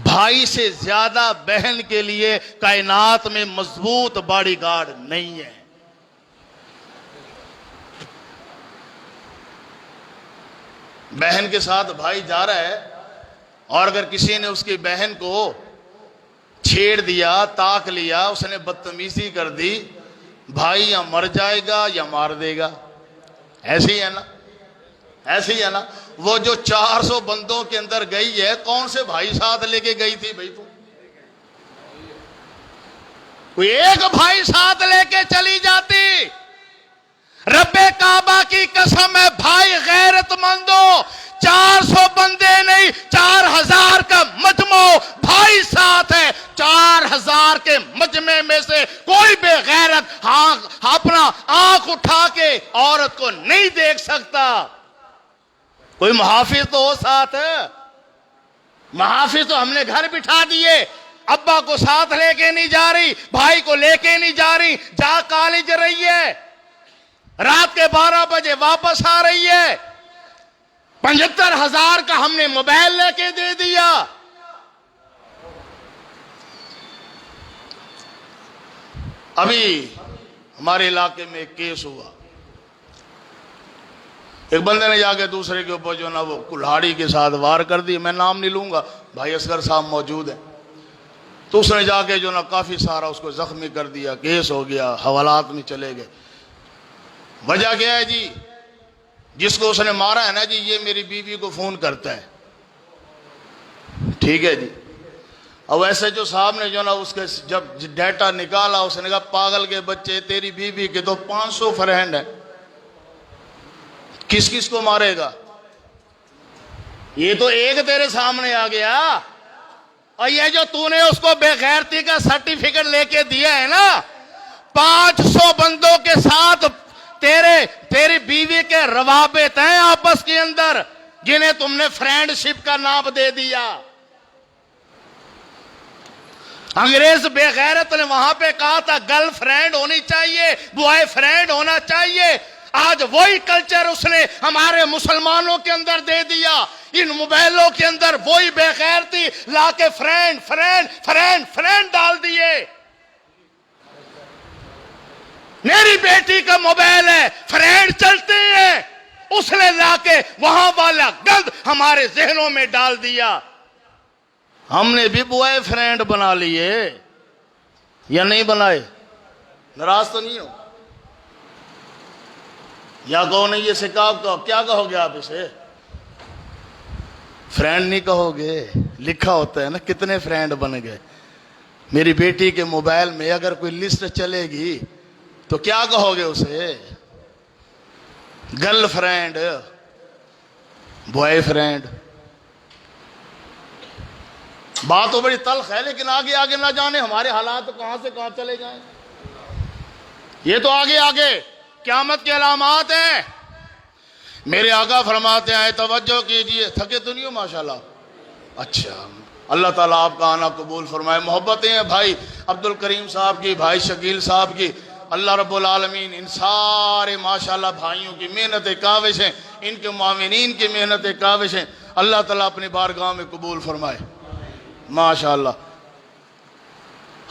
بھائی سے زیادہ بہن کے لیے کائنات میں مضبوط باڈی گارڈ نہیں ہے۔ بہن کے ساتھ بھائی جا رہا ہے اور اگر کسی نے اس کی بہن کو چھیڑ دیا، تاک لیا، اس نے بدتمیزی کر دی، بھائی یا مر جائے گا یا مار دے گا۔ ایسے ہی ہے نا؟ ایسے ہی ہے نا؟ وہ جو 400 بندوں کے اندر گئی ہے، کون سے بھائی ساتھ لے کے گئی تھی بھائی؟ تو کوئی ایک بھائی ساتھ لے کے چلی جاتی۔ رب کعبہ کی قسم ہے بھائی غیرت مندو، 400 بندے نہیں 4000 کا مجمع بھائی ساتھ ہے۔ 4000 کے مجمع میں سے کوئی بے غیرت اپنا آنکھ اٹھا کے عورت کو نہیں دیکھ سکتا۔ کوئی محافظ تو ہو ساتھ ہے؟ محافظ تو ہم نے گھر بٹھا دیے، ابا کو ساتھ لے کے نہیں جا رہی، بھائی کو لے کے نہیں جا رہی، جا کالج رہی ہے، رات کے 12 بجے واپس آ رہی ہے، 75,000 کا ہم نے موبائل لے کے دے دیا۔ ابھی ہمارے علاقے میں ایک کیس ہوا، ایک بندے نے جا کے دوسرے کے اوپر جو نا وہ کلہاڑی کے ساتھ وار کر دی، میں نام نہیں لوں گا، بھائی اصغر صاحب موجود ہیں، تو اس نے جا کے جو نا کافی سارا اس کو زخمی کر دیا، کیس ہو گیا، حوالات میں چلے گئے۔ وجہ کیا ہے جی؟ جس کو اس نے مارا ہے نا جی، یہ میری بیوی کو فون کرتا ہے، ٹھیک ہے جی۔ اور ایسے جو صاحب نے جو نا اس کے جب ڈیٹا نکالا، اس نے کہا پاگل کے بچے، تیری بیوی کے تو 500 فرینڈ ہیں، کس کس کو مارے گا؟ یہ تو ایک تیرے سامنے آ گیا، اور یہ جو تو نے اس کو بے غیرتی کا سرٹیفکیٹ لے کے دیا ہے نا، 500 بندوں کے ساتھ تیری بیوی کے روابط ہیں آپس کے اندر، جنہیں تم نے فرینڈ شپ کا نام دے دیا۔ انگریز بے غیرت نے وہاں پہ کہا تھا گرل فرینڈ ہونی چاہیے، بوائے فرینڈ ہونا چاہیے، آج وہی کلچر اس نے ہمارے مسلمانوں کے اندر دے دیا۔ ان موبائلوں کے اندر وہی بے غیرتی لا کے فرینڈ فرینڈ فرینڈ فرینڈ ڈال دیے۔ میری بیٹی کا موبائل ہے، فرینڈ چلتے ہیں، اس نے لا کے وہاں والا گند ہمارے ذہنوں میں ڈال دیا۔ ہم نے بھی بوائے فرینڈ بنا لیے یا نہیں بنائے؟ ناراض تو نہیں ہو؟ یا کہو نہیں، یہ سکاب کہو، کیا کہو گے آپ اسے؟ فرینڈ نہیں کہو گے، لکھا ہوتا ہے نا کتنے فرینڈ بن گئے۔ میری بیٹی کے موبائل میں اگر کوئی لسٹ چلے گی تو کیا کہو گے اسے؟ Girl friend, boy friend. بات تو بڑی تلخ ہے، لیکن آگے آگے نہ جانے ہمارے حالات کہاں سے کہاں چلے جائیں۔ یہ تو آگے آگے قیامت کے علامات ہیں۔ میرے آقا فرماتے ہیں، توجہ کیجئے، تھکے تو نہیں ہو ماشاءاللہ؟ اچھا، اللہ تعالیٰ آپ کا آنا قبول فرمائے۔ محبتیں ہیں بھائی عبد الکریم صاحب کی، بھائی شکیل صاحب کی، اللہ رب العالمین ان سارے ماشاءاللہ بھائیوں کی محنت کاوشیں، ان کے معاونین کی محنت کاوشیں اللہ تعالیٰ اپنی بارگاہ میں قبول فرمائے ماشاءاللہ۔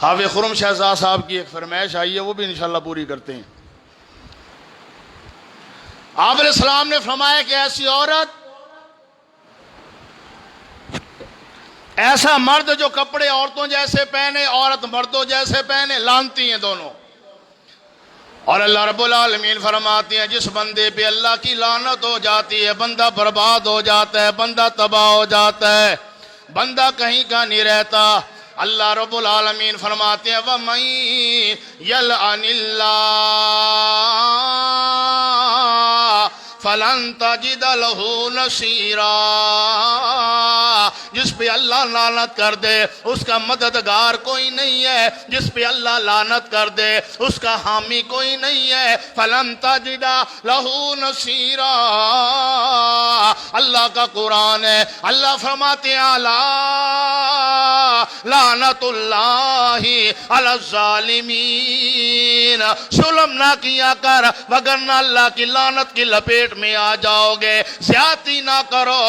حافظ خرم شہزاد صاحب کی ایک فرمائش آئی ہے، وہ بھی انشاءاللہ پوری کرتے ہیں۔ آپ علیہ السلام نے فرمایا کہ ایسی عورت، ایسا مرد جو کپڑے عورتوں جیسے پہنے، عورت مردوں جیسے پہنے، لعنتی ہیں دونوں۔ اور اللہ رب العالمین فرماتے ہیں جس بندے پہ اللہ کی لعنت ہو جاتی ہے، بندہ برباد ہو جاتا ہے، بندہ تباہ ہو جاتا ہے، بندہ کہیں کا نہیں رہتا۔ اللہ رب العالمین فرماتے ہیں وَمَن يَلْعَنِ اللَّهَ فَلَن تَجِدَ لَهُ نَصِيرًا، جس پہ اللہ لعنت کر دے اس کا مددگار کوئی نہیں ہے، جس پہ اللہ لعنت کر دے اس کا حامی کوئی نہیں ہے۔ فَلَن تَجِدَ لَهُ نَصِيرًا، اللہ کا قرآن ہے۔ اللہ فرماتے ہیں لعنت اللہ علی الظالمین، ظلم نہ کیا کر وگرنہ اللہ کی لعنت کی لپیٹ میں آ جاؤ گے۔ زیادتی نہ کرو،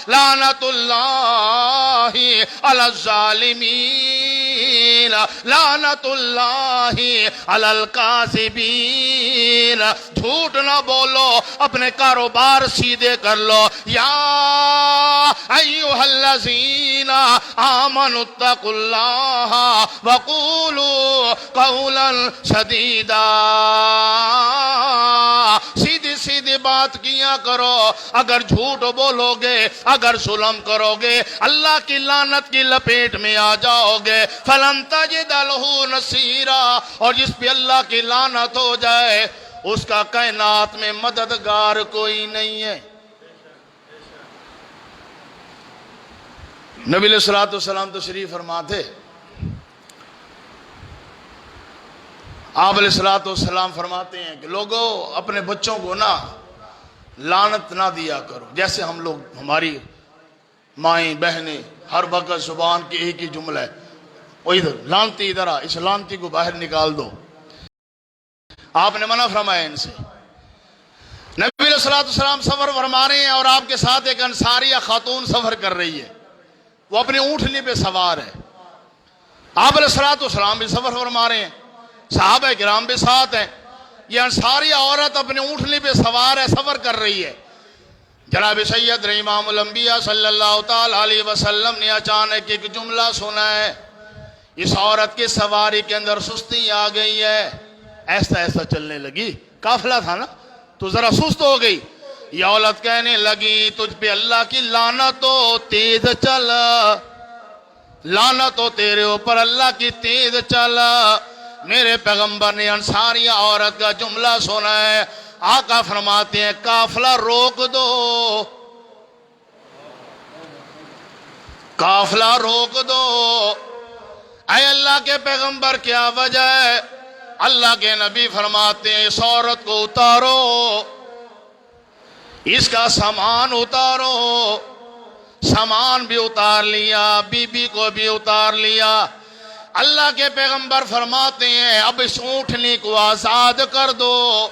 لعنت اللہ علی الظالمین، لعنت اللہ علی الکاذبین، جھوٹ نہ بولو، اپنے کاروبار سیدھے کر لو۔ یا ایھا الذین آمنوا اتقوا اللہ وقولوا قولا سدیدا، سیدھی سیدھی بات کیا کرو۔ اگر جھوٹ بولو گے، اگر ظلم کرو گے، اللہ کی لعنت کی لپیٹ میں آ جاؤ گے۔ فَلَن تَجِدَ لَهُ نَصِيرًا، اور جس پہ اللہ کی لعنت ہو جائے اس کا کائنات میں مددگار کوئی نہیں ہے۔ نبی علیہ السلام تشریف فرما تھے، آپ علیہ السلام فرماتے ہیں کہ لوگوں اپنے بچوں کو نا لعنت نہ دیا کرو، جیسے ہم لوگ، ہماری مائیں بہنیں ہر وقت زبان کی ایک ہی جملہ ہے، وہ ادھر لعنتی ادھر آ، اس لعنتی کو باہر نکال دو۔ آپ نے منع فرمایا ان سے۔ نبی علیہ السلام سفر فرما رہے ہیں اور آپ کے ساتھ ایک انصاریہ خاتون سفر کر رہی ہے، وہ اپنی اونٹنی پہ سوار ہے۔ آپ علیہ السلام بھی سفر فرما رہے ہیں، صحابہ کرام بھی ساتھ ہیں، یہ انصاریہ عورت اپنی اونٹنی پہ سوار ہے، سفر کر رہی ہے۔ جناب سید امام الانبیاء صلی اللہ تعالی علیہ وسلم نے اچانک ایک جملہ سنا ہے، اس عورت کی سواری کے اندر سستی آ گئی ہے، ایسا ایسا چلنے لگی، قافلہ تھا نا تو ذرا سست ہو گئی۔ یہ عورت کہنے لگی تجھ پہ اللہ کی لعنت ہو، تیز چل، لعنت ہو تیرے اوپر اللہ کی، تیز چل۔ میرے پیغمبر نے انصاریہ عورت کا جملہ سنا ہے، آقا فرماتے ہیں قافلہ روک دو، قافلہ روک دو۔ اے اللہ کے پیغمبر کیا وجہ ہے؟ اللہ کے نبی فرماتے ہیں اس عورت کو اتارو، اس کا سامان اتارو۔ سامان بھی اتار لیا، بی بی کو بھی اتار لیا۔ اللہ کے پیغمبر فرماتے ہیں اب اس اونٹنی کو آزاد کر دو،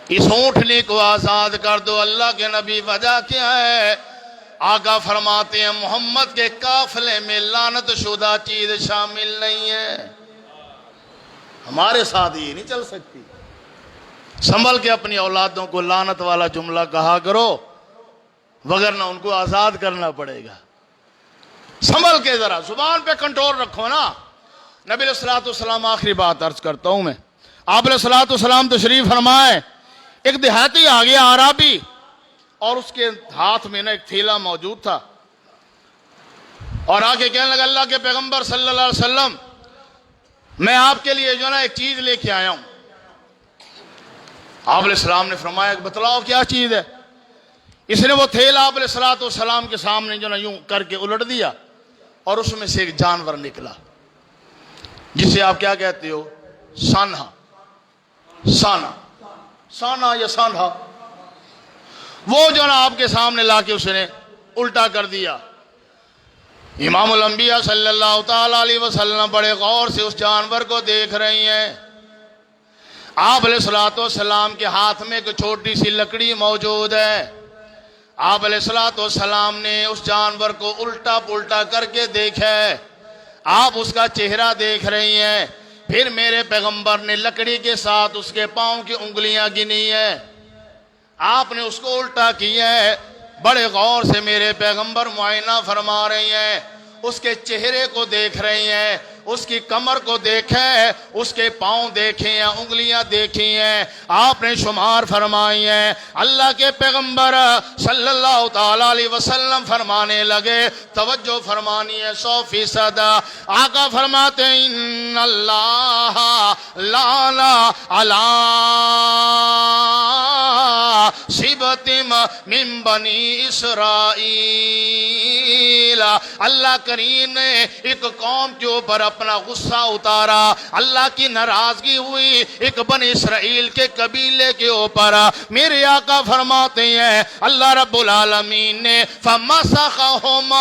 اس اونٹنی کو آزاد کر دو۔ اللہ کے نبی وجہ کیا ہے؟ آقا فرماتے ہیں محمد کے قافلے میں لعنت شدہ چیز شامل نہیں ہے، ہمارے ساتھ یہ نہیں چل سکتی۔ سنبھل کے اپنی اولادوں کو لعنت والا جملہ کہا کرو، وگرنہ ان کو آزاد کرنا پڑے گا۔ سنبھل کے ذرا زبان پہ کنٹرول رکھو نا۔ نبی علیہ السلام، آخری بات عرض کرتا ہوں میں، آپ علیہ السلام تشریف فرمائے، ایک دیہاتی آ گیا عربی، اور اس کے ہاتھ میں نا ایک تھیلا موجود تھا، اور آگے کہنے لگا اللہ کے پیغمبر صلی اللہ علیہ وسلم میں آپ کے لیے جو نا ایک چیز لے کے آیا ہوں۔ آپ علیہ السلام نے فرمایا بتلاؤ کیا چیز ہے؟ اس نے وہ تھیلا آپ علیہ السلام کے سامنے جو نا یوں کر کے الٹ دیا، اور اس میں سے ایک جانور نکلا جسے آپ کیا کہتے ہو؟ سانحہ، سانحہ یا سانحہ، وہ جو نا آپ کے سامنے لا کے اس نے الٹا کر دیا۔ امام الانبیاء صلی اللہ تعالی علیہ وسلم بڑے غور سے اس جانور کو دیکھ رہی ہیں۔ آپ علیہ السلام کے ہاتھ میں ایک چھوٹی سی لکڑی موجود ہے۔ آپ علیہ السلام نے اس جانور کو الٹا پلٹا کر کے دیکھا ہے، آپ اس کا چہرہ دیکھ رہی ہیں۔ پھر میرے پیغمبر نے لکڑی کے ساتھ اس کے پاؤں کی انگلیاں گنی ہیں، آپ نے اس کو الٹا کیا ہے۔ بڑے غور سے میرے پیغمبر معائنہ فرما رہی ہیں، اس کے چہرے کو دیکھ رہی ہیں، اس کی کمر کو دیکھا ہے، اس کے پاؤں دیکھے ہیں، انگلیاں دیکھی ہیں، آپ نے شمار فرمائی ہیں۔ اللہ کے پیغمبر صلی اللہ تعالی علیہ وسلم فرمانے لگے، توجہ فرمانی ہے 100%۔ آقا فرماتے ہیں ان اللہ لالا علی صبت من بنی اسرائیل، اللہ کریم نے ایک قوم کے اوپر اپنا غصہ اتارا، اللہ کی ناراضگی ہوئی ایک بنی اسرائیل کے قبیلے کے اوپر۔ میرے آقا فرماتے ہیں اللہ رب العالمین نے فَمَسَخَهُمْ،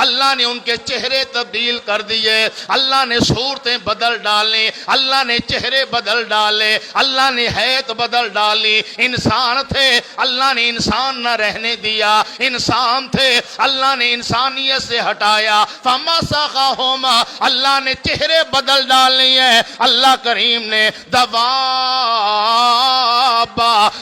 اللہ نے ان کے چہرے تبدیل کر دیے، اللہ نے صورتیں بدل ڈالیں، اللہ نے چہرے بدل ڈالے، اللہ نے حیت بدل ڈالی۔ انسان تھے، اللہ نے انسان نہ رہنے دیا، انسان تھے، اللہ نے انسانیت سے ہٹایا۔ فَمَسَخَهُمْ، اللہ نے چہرے بدل ڈالے ہیں۔ اللہ کریم نے دواب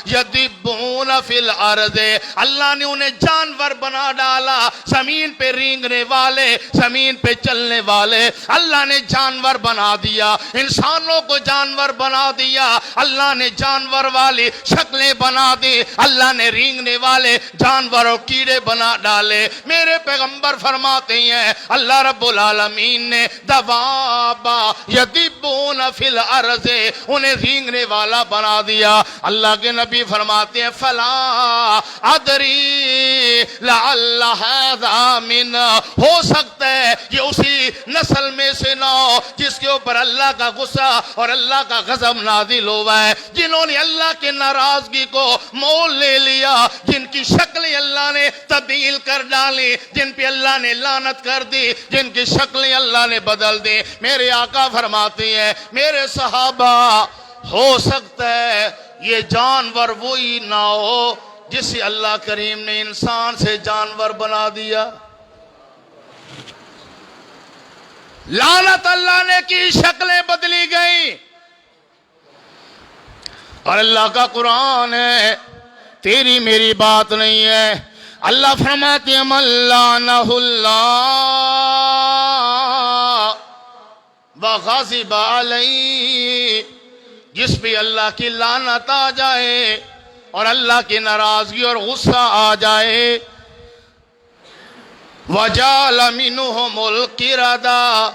یدبون فی الارض، اللہ نے انہیں جانور بنا ڈالا، زمین پہ رینگنے والے، زمین پہ چلنے والے، اللہ نے جانور بنا دیا، انسانوں کو جانور بنا دیا، اللہ نے جانور والی شکلیں بنا دی، اللہ نے رینگنے والے جانور اور کیڑے بنا ڈالے۔ میرے پیغمبر فرماتے ہیں اللہ رب العالمین نے دواب یدبون فی الارض، انہیں رینگنے والا بنا دیا۔ اللہ کے نبی فرماتے ہیں ولا ادری لعل هذا من، ہو سکتا ہے یہ اسی نسل میں سے نہ ہو جس کے اوپر اللہ کا غصہ اور اللہ کا غضب نازل ہوا ہے، جنہوں نے اللہ کے ناراضگی کو مول لے لیا، جن کی شکلیں اللہ نے تبدیل کر ڈالی، جن پہ اللہ نے لعنت کر دی، جن کی شکلیں اللہ نے بدل دی۔ میرے آقا فرماتے ہیں میرے صحابہ، ہو سکتا ہے یہ جانور وہی نہ ہو جسے اللہ کریم نے انسان سے جانور بنا دیا۔ لعنت اللہ نے کی، شکلیں بدلی گئیں، اور اللہ کا قرآن ہے، تیری میری بات نہیں ہے۔ اللہ فرماتے ہیں من لعنہ اللہ وغضب علیہ، جس پہ اللہ کی لعنت آ جائے اور اللہ کی ناراضگی اور غصہ آ جائے، وَجَعَلَ مِنْهُمُ الْقِرَدَةَ،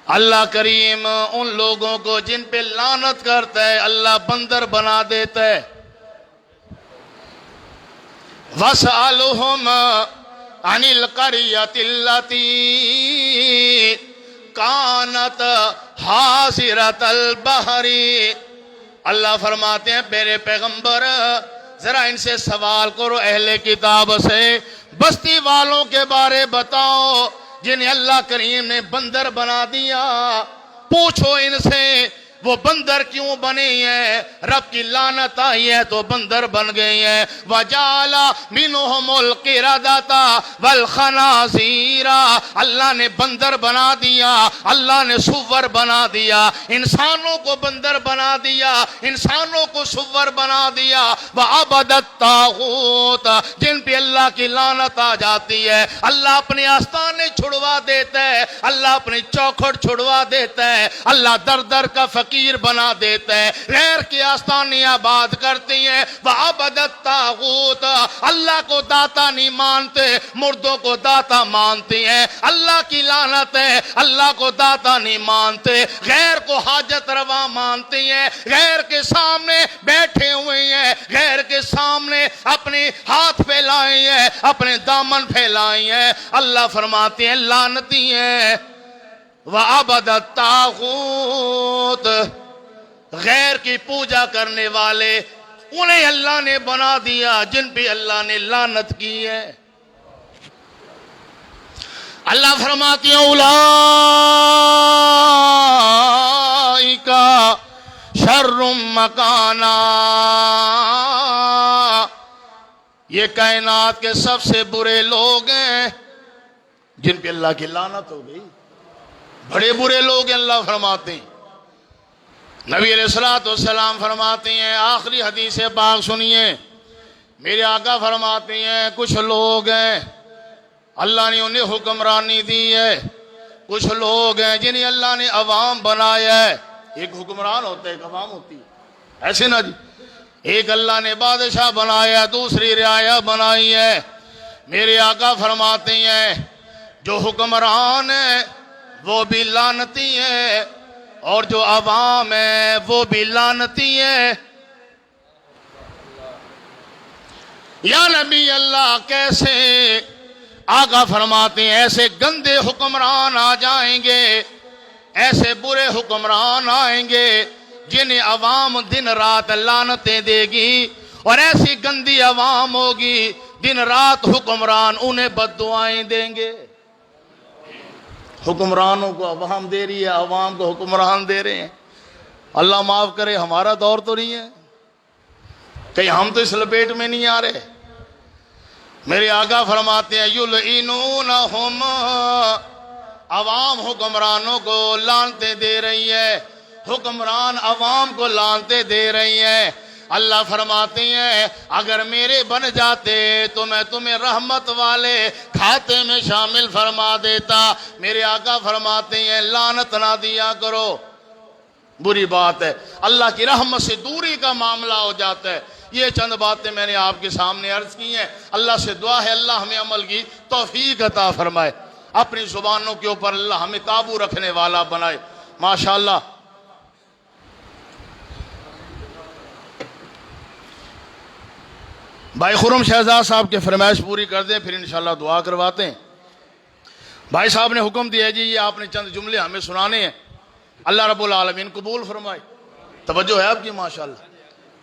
اللہ کریم ان لوگوں کو جن پہ لعنت کرتا ہے اللہ بندر بنا دیتا ہے۔ وَاسْأَلُهُمْ عَنِ الْقَرْيَةِ الَّتِي كَانَتْ حَاضِرَةَ الْبَحْرِ، اللہ فرماتے ہیں میرے پیغمبر ذرا ان سے سوال کرو، اہل کتاب سے، بستی والوں کے بارے بتاؤ جنہیں اللہ کریم نے بندر بنا دیا، پوچھو ان سے وہ بندر کیوں بنے ہیں، رب کی لعنت آئی ہے تو بندر بن گئے ہیں۔ وَجَعَلَ مِنْهُمُ الْقِرَدَةَ وَالْخَنَازِيرَ، اللہ نے بندر بنا دیا، اللہ نے سور بنا دیا، انسانوں کو بندر بنا دیا، انسانوں کو سور بنا دیا۔ وَعَبَدَ الطَّاغُوتَ، جن پہ اللہ کی لعنت آ جاتی ہے اللہ اپنے آستانے چھڑوا دیتا ہے، اللہ اپنی چوکھٹ چھڑوا دیتا ہے، اللہ در در کا فقیر بنا دیتا ہے، غیر کے آستانے آباد کرتے ہیں۔ وَعَبَدَ الطَّاغُوتَ، اللہ کو داتا نہیں مانتے، مردوں کو داتا مانتے ہیں، اللہ کی لعنت ہے، اللہ کو داتا نہیں مانتے، غیر کو حاجت روا مانتے ہیں، غیر کے سامنے بیٹھے ہوئے ہیں، غیر کے سامنے اپنے ہاتھ پھیلائے ہیں، اپنے دامن پھیلائے ہیں۔ اللہ فرماتے ہیں لعنتی ہیں۔ وَعَبَدَ الطَّاغُوتَ، غیر کی پوجا کرنے والے انہیں اللہ نے بنا دیا جن پہ اللہ نے لعنت کی ہے۔ اللہ فرماتے ہیں اولئک شر مکانا، یہ کائنات کے سب سے برے لوگ ہیں جن پہ اللہ کی لعنت ہو گئی، بڑے برے لوگ ہیں۔ اللہ فرماتے ہیں، نبی علیہ السلام فرماتے ہیں، آخری حدیث پاک سنیے، میرے آقا فرماتے ہیں کچھ لوگ ہیں اللہ نے انہیں حکمرانی دی ہے، کچھ لوگ ہیں جنہیں اللہ نے عوام بنایا ہے۔ ایک حکمران ہوتا ہے، ایک عوام ہوتی ہے، ایسے نا جی، ایک اللہ نے بادشاہ بنایا، دوسری رعایا بنائی ہے۔ میرے آقا فرماتے ہیں جو حکمران ہے وہ بھی لعنتی ہے اور جو عوام ہے وہ بھی لعنتی ہے۔ یا نبی اللہ کیسے؟ آقا فرماتے ہیں ایسے گندے حکمران آ جائیں گے، ایسے برے حکمران آئیں گے جنہیں عوام دن رات لعنتیں دے گی، اور ایسی گندی عوام ہوگی دن رات حکمران انہیں بد دعائیں دیں گے۔ حکمرانوں کو عوام دے رہی ہے، عوام کو حکمران دے رہے ہیں۔ اللہ معاف کرے، ہمارا دور تو نہیں ہے، کہیں ہم تو اس لپیٹ میں نہیں آ رہے۔ میرے آقا فرماتے ہیں یلعنونہم، عوام حکمرانوں کو لعنتیں دے رہی ہے، حکمران عوام کو لعنتیں دے رہی ہے۔ اللہ فرماتے ہیں اگر میرے بن جاتے تو میں تمہیں رحمت والے کھاتے میں شامل فرما دیتا۔ میرے آقا فرماتے ہیں لعنت نہ دیا کرو، بری بات ہے، اللہ کی رحمت سے دوری کا معاملہ ہو جاتا ہے۔ یہ چند باتیں میں نے آپ کے سامنے عرض کی ہیں، اللہ سے دعا ہے اللہ ہمیں عمل کی توفیق عطا فرمائے، اپنی زبانوں کے اوپر اللہ ہمیں قابو رکھنے والا بنائے۔ ماشاءاللہ بھائی خرم شہزاد صاحب کی فرمائش پوری کر دیں، پھر انشاءاللہ دعا کرواتے ہیں۔ بھائی صاحب نے حکم دیا ہے جی یہ آپ نے چند جملے ہمیں سنانے ہیں، اللہ رب العالمین قبول فرمائے۔ توجہ ہے آپ کی ماشاءاللہ،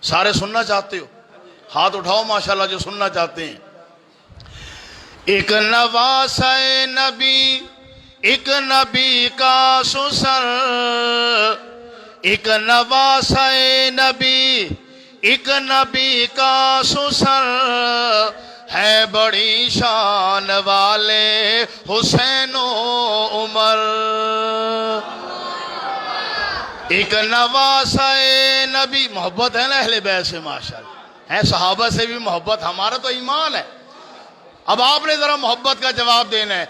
سارے سننا چاہتے ہو؟ ہاتھ اٹھاؤ ماشاءاللہ جو سننا چاہتے ہیں۔ ایک نواسہ نبی، ایک نبی کا سسر، ایک نواسہ نبی، ایک نبی کا سسر، ہے بڑی شان والے حسین و عمر۔ ایک نواسہ نبی، محبت ہے نا اہل بیت سے ماشاءاللہ، ہے صحابہ سے بھی محبت، ہمارا تو ایمان ہے۔ اب آپ نے ذرا محبت کا جواب دینا ہے۔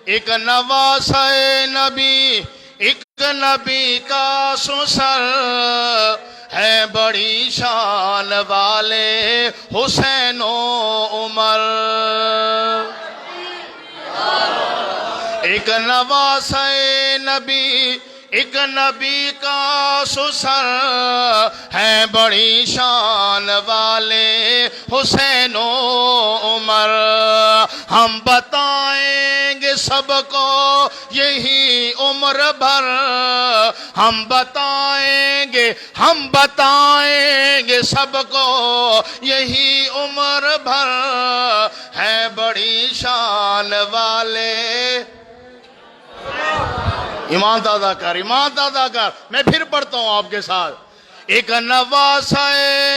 ایک نواسہ نبی، ایک نبی کا سسر، ہے بڑی شان والے حسین و عمر۔ ایک نواسہ نبی، ایک نبی کا سسر، ہے بڑی شان والے حسین و عمر۔ ہم بتائیں گے سب کو یہی عمر بھر، ہم بتائیں گے، ہم بتائیں گے سب کو یہی عمر بھر، ہے بڑی شان والے۔ ایمان دادا کر، ایمان دادا کر، میں پھر پڑھتا ہوں آپ کے ساتھ۔ ایک نواسہ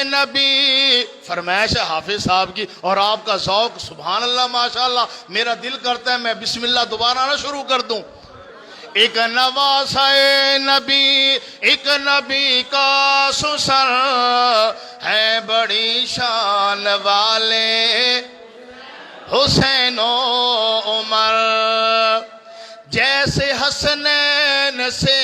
نبی، فرمائش ہے حافظ صاحب کی، اور آپ کا ذوق سبحان اللہ ماشاءاللہ، میرا دل کرتا ہے میں بسم اللہ دوبارہ نہ شروع کر دوں۔ ایک نواسہ نبی، ایک نبی کا سسر، ہے بڑی شان والے حسین و عمر۔ جیسے حسنین سے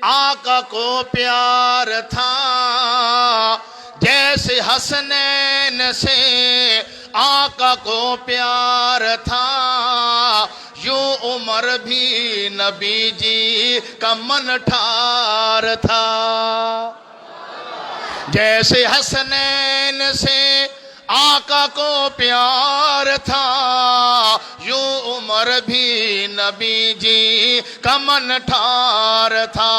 آقا کو پیار تھا، جیسے حسنین سے آقا کو پیار تھا، یوں عمر بھی نبی جی کا من ٹھار تھا۔ جیسے حسنین سے آقا کو پیار تھا، یوں عمر بھی نبی جی کا من ٹھار تھا۔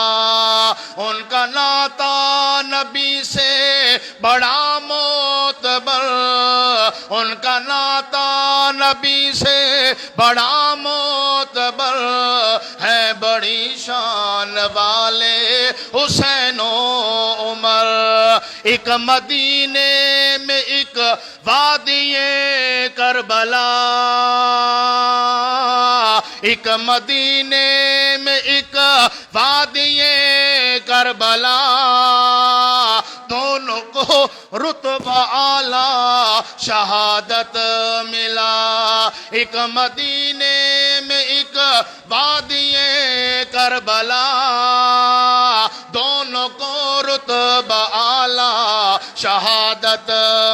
ان کا ناتا نبی سے بڑا معتبر، ان کا ناتا نبی سے بڑا معتبر، ہے بڑی شان والے حسین و عمر۔ ایک مدینے میں ایک وادی کربلا، ایک مدینے میں ایک وادی کربلا، دونوں کو رتبہ اعلیٰ شہادت ملا۔ ایک مدینے میں ایک وادی کربلا، دونوں کو رتبہ اعلیٰ شہادت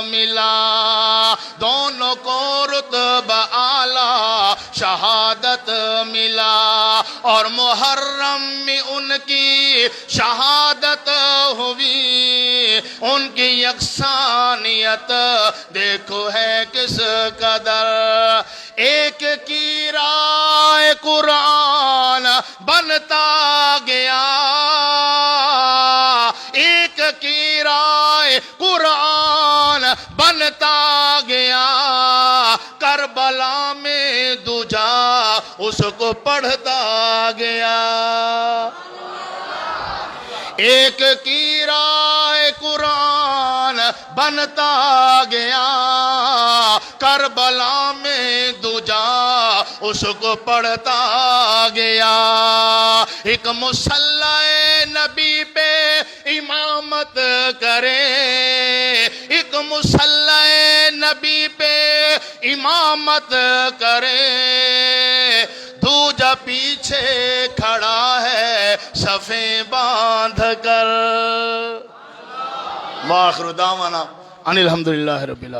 ملا، دونوں کو رتبہ اعلیٰ شہادت ملا۔ اور محرم میں ان کی شہادت ہوئی، ان کی یکسانیت دیکھو ہے کس قدر۔ ایک کی رائے قرآن بنتا گیا، ایک کی رائے قرآن بنتا گیا، کربلا میں دوجا اس کو پڑھتا گیا۔ ایک کی رائے قرآن بنتا گیا، کربلا میں دوجا اس کو پڑھتا گیا۔ ایک مصلی نبی پہ امامت کرے، ایک مصلی نبی پہ امامت کرے، دوجا پیچھے کھڑا ہے صفیں باندھ کر۔ وآخر دعوانا ان الحمدللہ رب العالمین۔